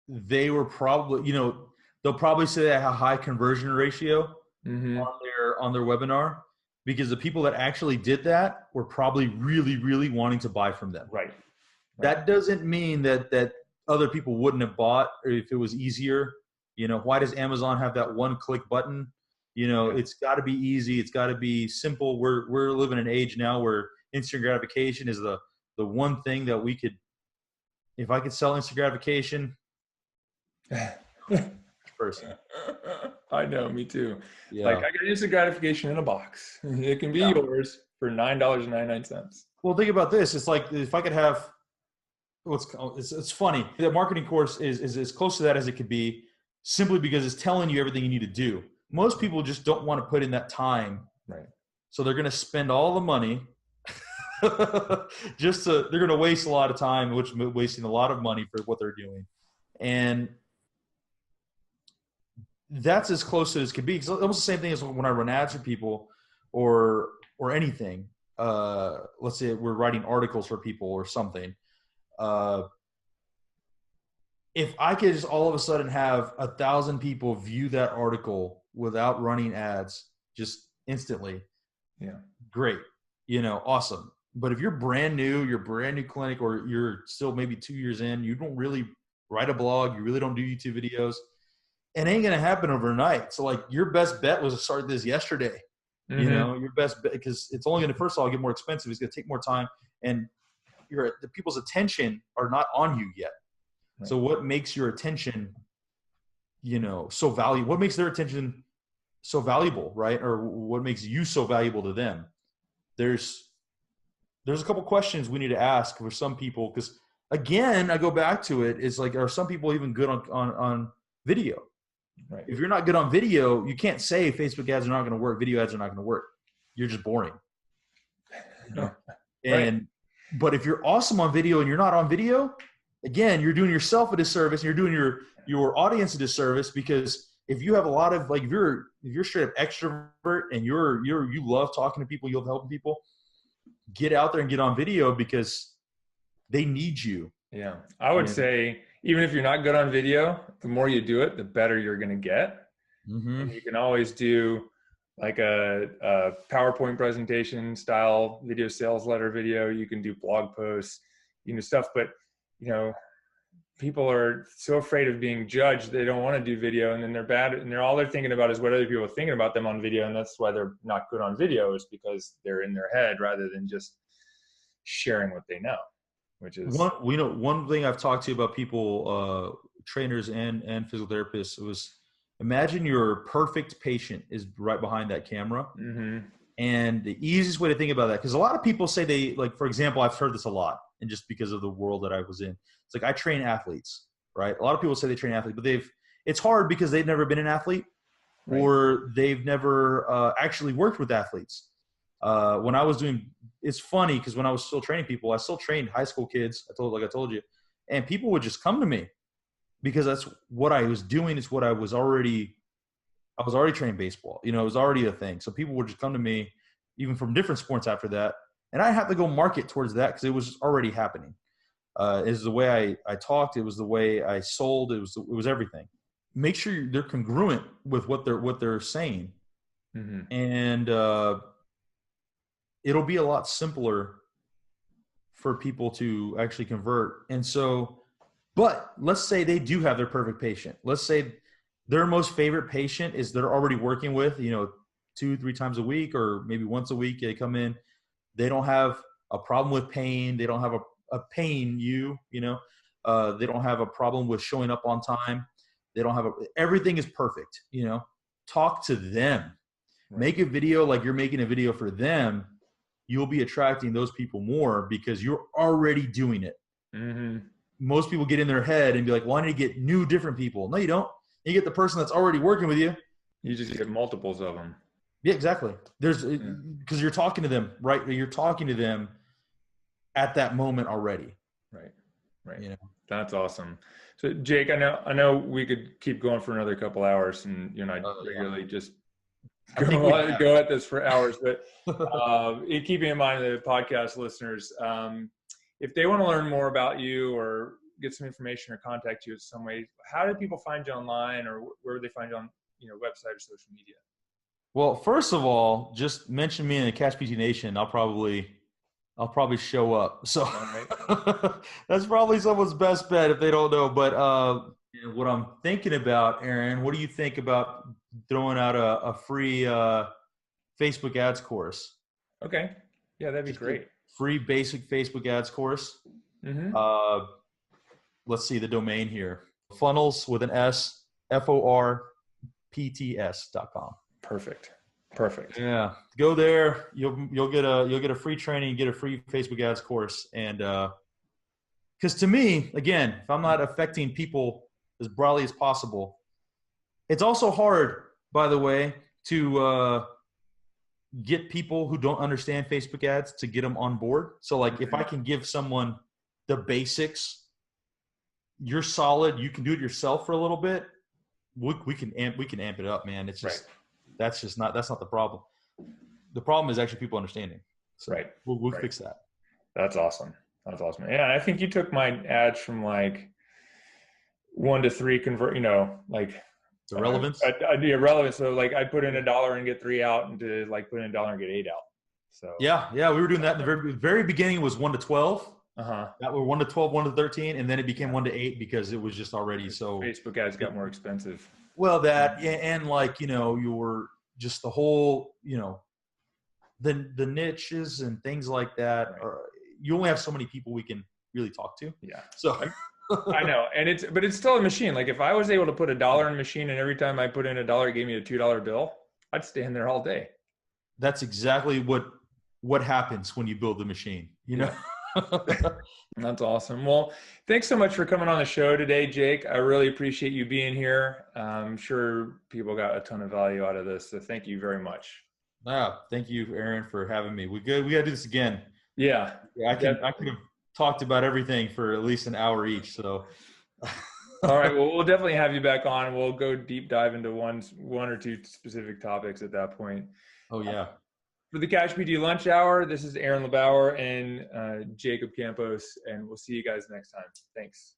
they were probably, they'll probably say they have a high conversion ratio on their webinar, because the people that actually did that were probably really, really wanting to buy from them. Right. That doesn't mean that other people wouldn't have bought, or if it was easier. Why does Amazon have that one-click button? It's got to be easy. It's got to be simple. We're living in an age now where instant gratification is the one thing that we could. If I could sell instant gratification, person. I know, me too. Yeah. Like, I got instant gratification in a box. It can be yours for $9.99. Well, think about this. It's like, if I could have, it's funny. The marketing course is as close to that as it could be, simply because it's telling you everything you need to do. Most people just don't want to put in that time. Right. So they're going to spend all the money they're going to waste a lot of time, which is wasting a lot of money for what they're doing. And that's as close as it could be. It's almost the same thing as when I run ads for people or anything. Let's say we're writing articles for people or something. If I could just all of a sudden have 1,000 people view that article without running ads, just instantly, great, awesome. But if you're brand new clinic, or you're still maybe 2 years in, you don't really write a blog, you really don't do YouTube videos, it ain't going to happen overnight. So like, your best bet was to start this yesterday. Your best bet, because it's only going to, first of all, get more expensive. It's going to take more time, and the people's attention are not on you yet. Right. So what makes your attention so valuable? What makes their attention so valuable, right? Or what makes you so valuable to them? There's a couple questions we need to ask for some people, because again, I go back to it, is like, are some people even good on video? Right. If you're not good on video, you can't say Facebook ads are not going to work, video ads are not going to work. You're just boring. Right. But if you're awesome on video and you're not on video, again, you're doing yourself a disservice, and you're doing your audience a disservice, because if you have a lot of, like, if you're straight up extrovert and you love talking to people, you love helping people, get out there and get on video, because they need you. Yeah. I would say, even if you're not good on video, the more you do it, the better you're going to get. Mm-hmm. And you can always do like a PowerPoint presentation style video, sales letter video. You can do blog posts, stuff, but people are so afraid of being judged. They don't want to do video, and then they're bad. And all they're thinking about is what other people are thinking about them on video. And that's why they're not good on video, is because they're in their head rather than just sharing what they know, which is one thing I've talked to you about people, trainers and physical therapists, was, imagine your perfect patient is right behind that camera. Mm-hmm. And the easiest way to think about that, because a lot of people say they, like, for example, I've heard this a lot, and just because of the world that I was in, it's like, I train athletes, right? A lot of people say they train athletes, but it's hard because they've never been an athlete, right, or they've never actually worked with athletes. When I was doing, it's funny, because when I was still training people, I still trained high school kids. I told you, and people would just come to me, because that's what I was doing. It's what I was already training baseball. It was already a thing. So people would just come to me, even from different sports after that. And I have to go market towards that, because it was already happening. Is the way I talked. It was the way I sold. It was everything. Make sure they're congruent with what they're saying. Mm-hmm. And it'll be a lot simpler for people to actually convert. And so, but let's say they do have their perfect patient. Let's say their most favorite patient is they're already working with, 2-3 times a week, or maybe once a week. They come in, they don't have a problem with pain. They don't have a pain, they don't have a problem with showing up on time. They don't have everything is perfect. Talk to them, right. Make a video like you're making a video for them. You'll be attracting those people more, because you're already doing it. Mm-hmm. Most people get in their head and be like, well, I need to get new, different people. No, you don't. You get the person that's already working with you. You just get multiples of them. Yeah, exactly. Because you're talking to them, right? You're talking to them at that moment already. Right. That's awesome. So Jake, I know we could keep going for another couple hours, and you and I regularly just go at this for hours, but keeping in mind the podcast listeners, if they want to learn more about you or get some information or contact you in some way, how do people find you online, or where would they find you on, website or social media? Well, first of all, just mention me in the CashPT Nation. I'll probably show up. So right. That's probably someone's best bet if they don't know. But what I'm thinking about, Aaron, what do you think about throwing out a free Facebook ads course? Okay. Yeah, that'd be great. Free basic Facebook ads course. Mm-hmm. Let's see the domain here. Funnels with an S, FORPTS.com. Perfect. Yeah. Go there. You'll get a free training, get a free Facebook ads course. And because to me, again, if I'm not affecting people as broadly as possible, it's also hard, by the way, to get people who don't understand Facebook ads to get them on board. So like, if I can give someone the basics, you're solid, you can do it yourself for a little bit, we can amp it up, man. It's just that's not the problem. The problem is actually people understanding. So right. We'll fix that. That's awesome. Yeah, I think you took my ads from like 1 to 3 convert, like the relevance. Relevance. So like I put in $1 and get 3 out, and to like put in $1 and get 8 out. So yeah, we were doing that in the very beginning. It was 1 to 12. That were 1 to 12, 1 to 13, and then it became 1 to 8 because it was just already so. Facebook ads got more expensive. Well, that and like your just the whole the niches and things like that. Right. You only have so many people we can really talk to. Yeah. So I know. But it's still a machine. Like if I was able to put $1 in a machine and every time I put in $1, it gave me a $2 bill, I'd stand there all day. That's exactly what happens when you build the machine, you know? That's awesome. Well, thanks so much for coming on the show today, Jake. I really appreciate you being here. I'm sure people got a ton of value out of this. So thank you very much. Thank you, Aaron, for having me. We got to do this again. Yeah. I could have talked about everything for at least an hour each. So. All right. Well, we'll definitely have you back on. We'll go deep dive into one or two specific topics at that point. Oh yeah. For the CashPT Lunch Hour, this is Aaron LeBauer and Jacob Campos, and we'll see you guys next time. Thanks.